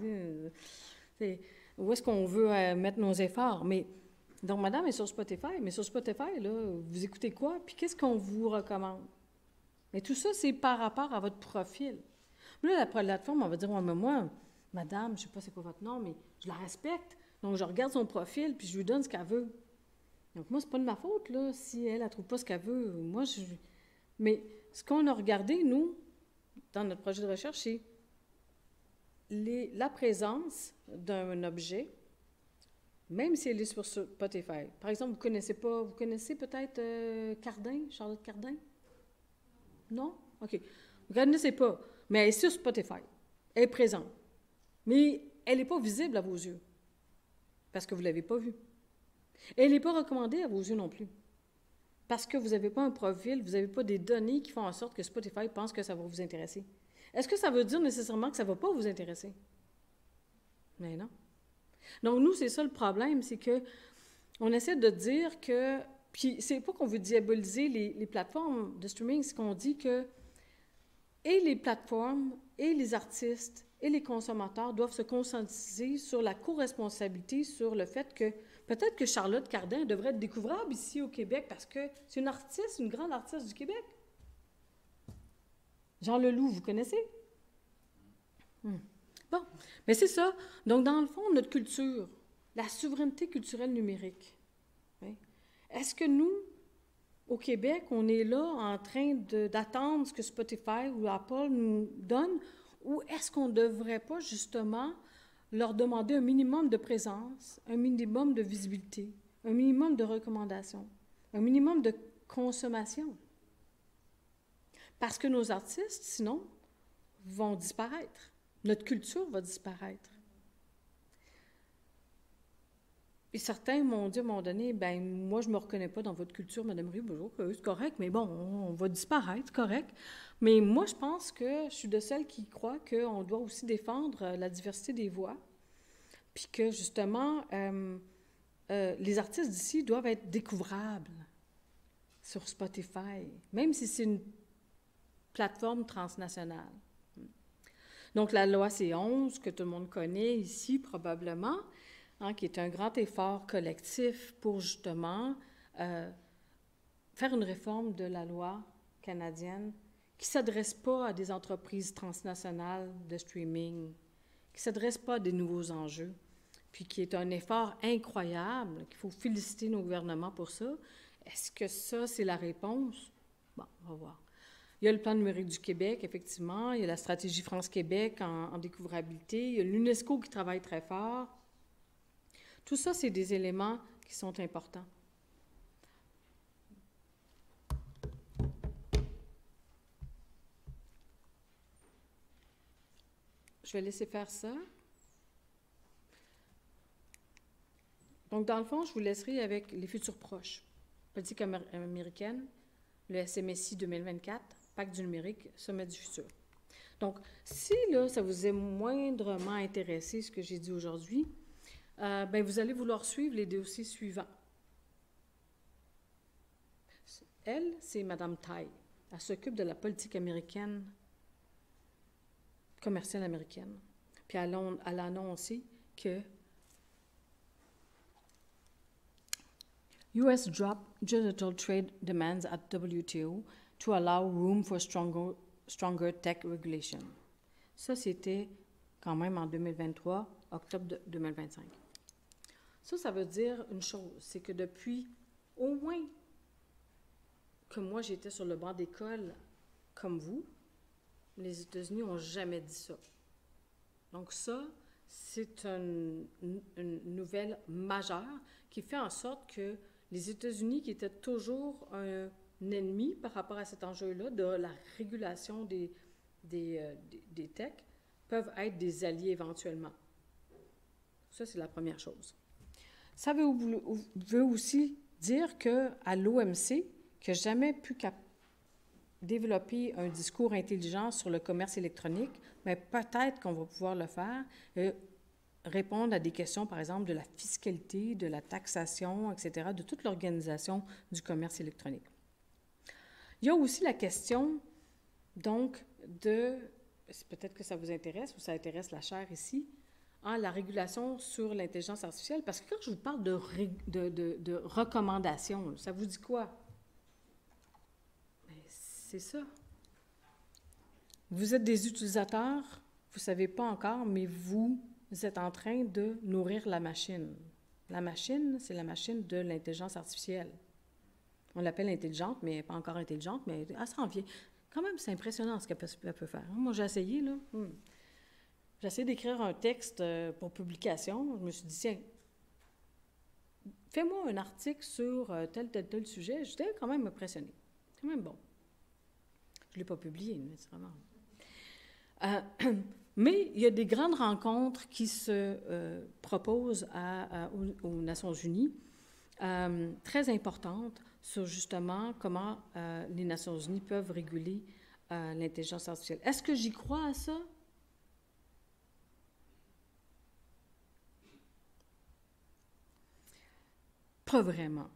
Où est-ce qu'on veut mettre nos efforts? Mais, donc, madame est sur Spotify, mais sur Spotify, là, vous écoutez quoi, puis qu'est-ce qu'on vous recommande? Mais tout ça, c'est par rapport à votre profil. Là, la plateforme, on va dire, ouais, mais moi, madame, je ne sais pas c'est quoi votre nom, mais je la respecte. Donc, je regarde son profil, puis je lui donne ce qu'elle veut. Donc, moi, c'est pas de ma faute, là, si elle ne trouve pas ce qu'elle veut. Moi, Mais ce qu'on a regardé, nous, dans notre projet de recherche, c'est la présence d'un objet, même si elle est sur Spotify. Par exemple, vous connaissez peut-être Cardin, Charlotte Cardin? Non? OK. Vous ne connaissez pas, mais elle est sur Spotify. Elle est présente. Mais elle n'est pas visible à vos yeux, parce que vous ne l'avez pas vue. Elle n'est pas recommandée à vos yeux non plus, parce que vous n'avez pas un profil, vous n'avez pas des données qui font en sorte que Spotify pense que ça va vous intéresser. Est-ce que ça veut dire nécessairement que ça ne va pas vous intéresser? Mais non. Donc, nous, c'est ça le problème, c'est que on essaie de dire que... Puis, c'est pas qu'on veut diaboliser les plateformes de streaming, c'est qu'on dit que et les plateformes, et les artistes, et les consommateurs doivent se conscientiser sur la co-responsabilité, sur le fait que peut-être que Charlotte Cardin devrait être découvrable ici au Québec parce que c'est une artiste, une grande artiste du Québec. Jean Leloup, vous connaissez? Bon, mais c'est ça. Donc, dans le fond, notre culture, la souveraineté culturelle numérique, hein? Est-ce que nous, au Québec, on est là en train d'attendre ce que Spotify ou Apple nous donne, ou est-ce qu'on ne devrait pas justement leur demander un minimum de présence, un minimum de visibilité, un minimum de recommandations, un minimum de consommation? Parce que nos artistes, sinon, vont disparaître. Notre culture va disparaître. Et certains m'ont dit à un moment donné, ben moi, je ne me reconnais pas dans votre culture, Mme Rue. Bonjour, c'est correct, mais bon, on va disparaître, c'est correct. Mais moi, je pense que je suis de celles qui croient qu'on doit aussi défendre la diversité des voix, puis que, justement, les artistes d'ici doivent être découvrables sur Spotify, même si c'est une plateforme transnationale. Donc, la loi C11, que tout le monde connaît ici, probablement, hein, qui est un grand effort collectif pour, justement, faire une réforme de la loi canadienne qui ne s'adresse pas à des entreprises transnationales de streaming, qui ne s'adresse pas à des nouveaux enjeux, puis qui est un effort incroyable, qu'il faut féliciter nos gouvernements pour ça. Est-ce que ça, c'est la réponse? Bon, on va voir. Il y a le plan numérique du Québec, effectivement. Il y a la stratégie France-Québec en découvrabilité. Il y a l'UNESCO qui travaille très fort. Tout ça, c'est des éléments qui sont importants. Je vais laisser faire ça. Donc, dans le fond, je vous laisserai avec les futurs proches. Politique américaine, le SMSI 2024, Pacte du numérique, Sommet du futur. Donc, si là, ça vous est moindrement intéressé, ce que j'ai dit aujourd'hui, ben, vous allez vouloir suivre les dossiers suivants. Elle, c'est Mme Tai. Elle s'occupe de la politique américaine, commerciale américaine. Puis elle a annoncé que US drop digital trade demands at WTO to allow room for stronger tech regulation. Ça, c'était quand même en 2023, octobre 2025. Ça veut dire une chose, c'est que depuis au moins que moi, j'étais sur le banc d'école comme vous, les États-Unis n'ont jamais dit ça. Donc ça, c'est une nouvelle majeure qui fait en sorte que les États-Unis, qui étaient toujours un ennemi par rapport à cet enjeu-là, de la régulation des techs, peuvent être des alliés éventuellement. Ça, c'est la première chose. Ça veut aussi dire qu'à l'OMC, qui n'a jamais pu développer un discours intelligent sur le commerce électronique, mais peut-être qu'on va pouvoir le faire, répondre à des questions, par exemple, de la fiscalité, de la taxation, etc., de toute l'organisation du commerce électronique. Il y a aussi la question, donc, peut-être que ça vous intéresse ou ça intéresse la chaire ici, la régulation sur l'intelligence artificielle, parce que quand je vous parle de recommandations, ça vous dit quoi? C'est ça. Vous êtes des utilisateurs, vous ne savez pas encore, mais vous êtes en train de nourrir la machine. La machine, c'est la machine de l'intelligence artificielle. On l'appelle intelligente, mais elle n'est pas encore intelligente, mais elle s'en vient. Quand même, c'est impressionnant ce qu'elle peut faire. Moi, j'ai essayé, là. J'ai essayé d'écrire un texte pour publication. Je me suis dit, tiens, fais-moi un article sur tel sujet. J'étais quand même impressionnée. C'est quand même bon. Je ne l'ai pas publié, nécessairement. Mais il y a des grandes rencontres qui se proposent aux Nations Unies, très importantes, sur justement comment les Nations Unies peuvent réguler l'intelligence artificielle. Est-ce que j'y crois à ça? Pas vraiment.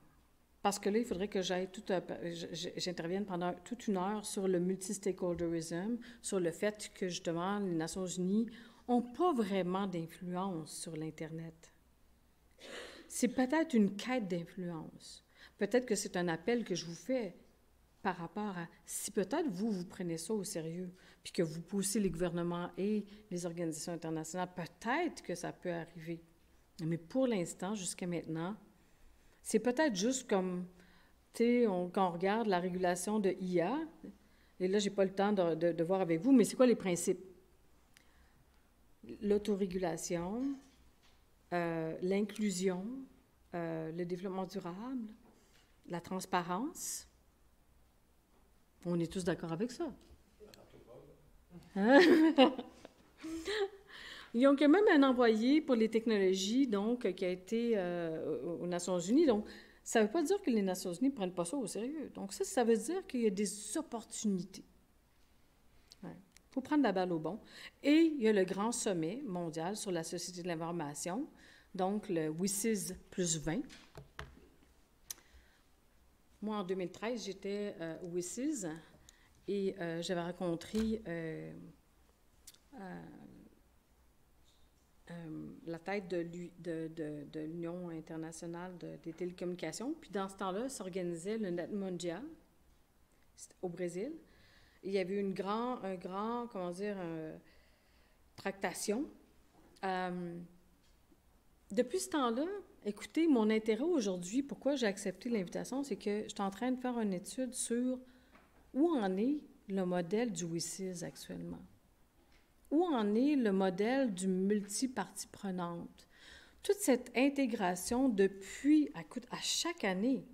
Parce que là, il faudrait que j'intervienne pendant toute une heure sur le multi-stakeholderism, sur le fait que, justement, les Nations Unies n'ont pas vraiment d'influence sur l'Internet. C'est peut-être une quête d'influence. Peut-être que c'est un appel que je vous fais par rapport à si peut-être vous prenez ça au sérieux, puis que vous poussez les gouvernements et les organisations internationales, peut-être que ça peut arriver. Mais pour l'instant, jusqu'à maintenant, c'est peut-être juste comme, tu sais, quand on regarde la régulation de IA, et là, je n'ai pas le temps de voir avec vous, mais c'est quoi les principes? L'autorégulation, l'inclusion, le développement durable, la transparence. On est tous d'accord avec ça. Hein? Ils ont quand même un envoyé pour les technologies, donc, qui a été aux Nations Unies. Donc, ça ne veut pas dire que les Nations Unies ne prennent pas ça au sérieux. Donc, ça veut dire qu'il y a des opportunités. Il faut prendre la balle au bon. Et il y a le grand sommet mondial sur la société de l'information, donc le WSIS plus 20. Moi, en 2013, j'étais au WSIS et j'avais rencontré la tête de l'Union internationale des télécommunications. Puis dans ce temps-là, s'organisait le Net Mondial au Brésil. Il y avait une tractation. Depuis ce temps-là, écoutez, mon intérêt aujourd'hui, pourquoi j'ai accepté l'invitation, c'est que je suis en train de faire une étude sur où en est le modèle du WSIS actuellement. Où en est le modèle du multi-partie prenante? Toute cette intégration depuis, écoute, à chaque année,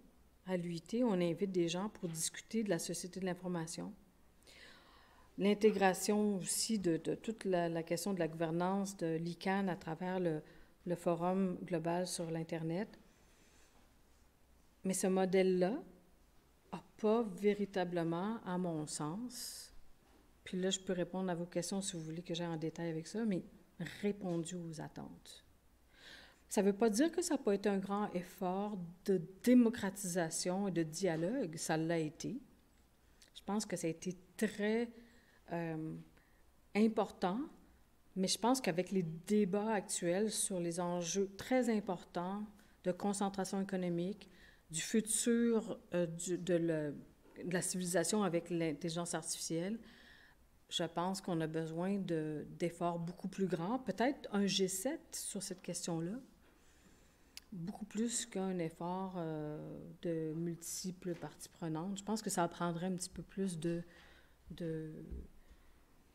à l'UIT, on invite des gens pour discuter de la société de l'information. L'intégration aussi de toute la question de la gouvernance de l'ICANN à travers le Forum global sur l'Internet. Mais ce modèle-là n'a pas véritablement, à mon sens, puis là, je peux répondre à vos questions si vous voulez que j'aille en détail avec ça, mais répondu aux attentes. Ça ne veut pas dire que ça n'a pas été un grand effort de démocratisation et de dialogue. Ça l'a été. Je pense que ça a été très important, mais je pense qu'avec les débats actuels sur les enjeux très importants de concentration économique, du futur de la civilisation avec l'intelligence artificielle, je pense qu'on a besoin d'efforts beaucoup plus grands, peut-être un G7 sur cette question-là, beaucoup plus qu'un effort de multiples parties prenantes. Je pense que ça prendrait un petit peu plus de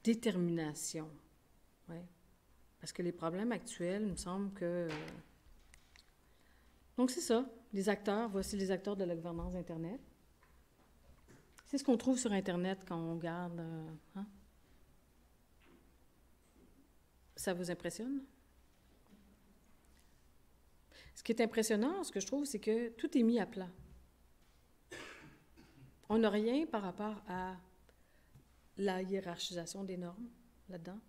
détermination. Ouais. Parce que les problèmes actuels, il me semble que... Donc, c'est ça, les acteurs, voici les acteurs de la gouvernance Internet. C'est ce qu'on trouve sur Internet quand on regarde... Ça vous impressionne? Ce qui est impressionnant, ce que je trouve, c'est que tout est mis à plat. On n'a rien par rapport à la hiérarchisation des normes là-dedans,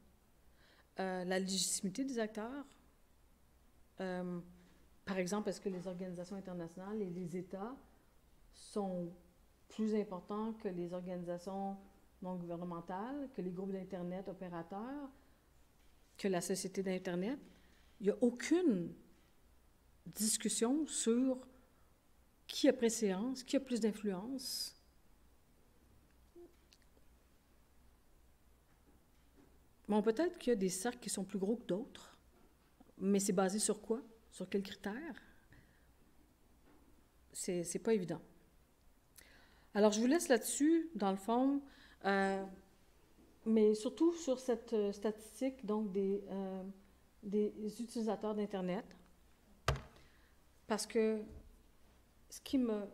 la légitimité des acteurs. Par exemple, est-ce que les organisations internationales et les États sont plus importants que les organisations non gouvernementales, que les groupes d'Internet opérateurs, que la société d'Internet? Il n'y a aucune discussion sur qui a préséance, qui a plus d'influence. Bon, peut-être qu'il y a des cercles qui sont plus gros que d'autres, mais c'est basé sur quoi? Sur quels critères? C'est pas évident. Alors, je vous laisse là-dessus, dans le fond, mais surtout sur cette statistique donc des utilisateurs d'Internet, parce que ce qui me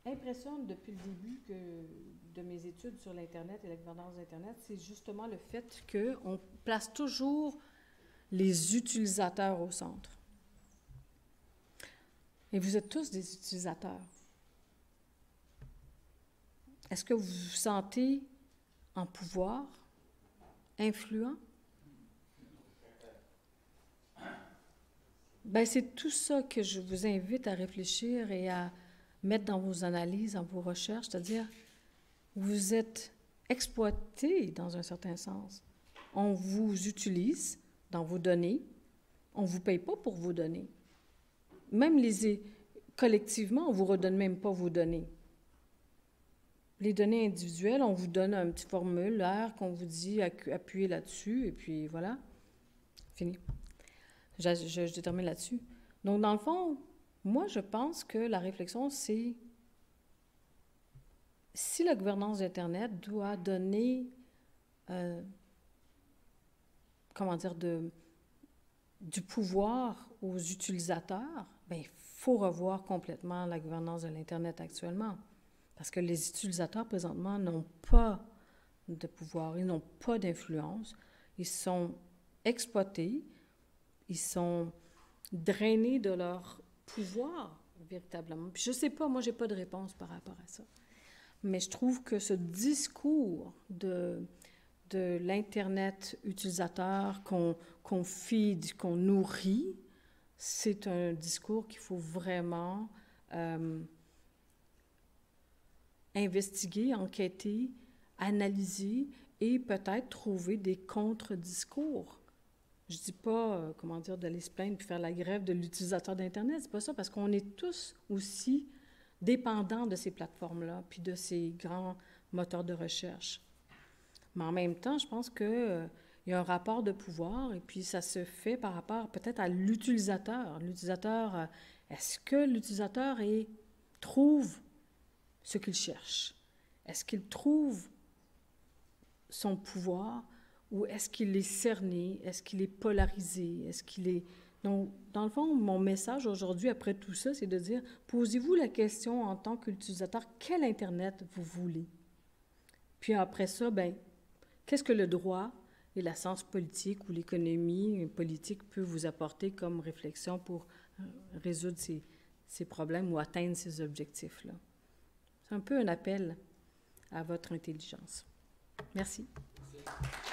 impressionne depuis le début de mes études sur l'Internet et la gouvernance d'Internet, c'est justement le fait qu'on place toujours les utilisateurs au centre. Et vous êtes tous des utilisateurs. Est-ce que vous vous sentez en pouvoir, influent? Bien, c'est tout ça que je vous invite à réfléchir et à mettre dans vos analyses, dans vos recherches, c'est-à-dire vous êtes exploité dans un certain sens. On vous utilise dans vos données, on ne vous paye pas pour vos données. Même collectivement, on ne vous redonne même pas vos données. Les données individuelles, on vous donne un petit formulaire qu'on vous dit appuyez là-dessus, et puis voilà, fini. Je termine là-dessus. Donc, dans le fond, moi, je pense que la réflexion, c'est si la gouvernance d'Internet doit donner, du pouvoir aux utilisateurs, bien, il faut revoir complètement la gouvernance de l'Internet actuellement. Parce que les utilisateurs, présentement, n'ont pas de pouvoir, ils n'ont pas d'influence, ils sont exploités, ils sont drainés de leur pouvoir, véritablement. Puis je ne sais pas, moi, je n'ai pas de réponse par rapport à ça. Mais je trouve que ce discours de l'Internet utilisateur qu'on feed, qu'on nourrit, c'est un discours qu'il faut vraiment investiguer, enquêter, analyser et peut-être trouver des contre-discours. Je ne dis pas, d'aller se plaindre puis faire la grève de l'utilisateur d'Internet, c'est pas ça, parce qu'on est tous aussi dépendants de ces plateformes-là puis de ces grands moteurs de recherche. Mais en même temps, je pense qu'il y a un rapport de pouvoir et puis ça se fait par rapport peut-être à l'utilisateur. L'utilisateur, est-ce que l'utilisateur trouve ce qu'il cherche? Est-ce qu'il trouve son pouvoir ou est-ce qu'il est cerné? Est-ce qu'il est polarisé? Est-ce qu'il est... Donc, dans le fond, mon message aujourd'hui, après tout ça, c'est de dire, posez-vous la question en tant qu'utilisateur, quel Internet vous voulez? Puis après ça, bien, qu'est-ce que le droit et la science politique ou l'économie politique peut vous apporter comme réflexion pour résoudre ces problèmes ou atteindre ces objectifs-là? C'est un peu un appel à votre intelligence. Merci. Merci.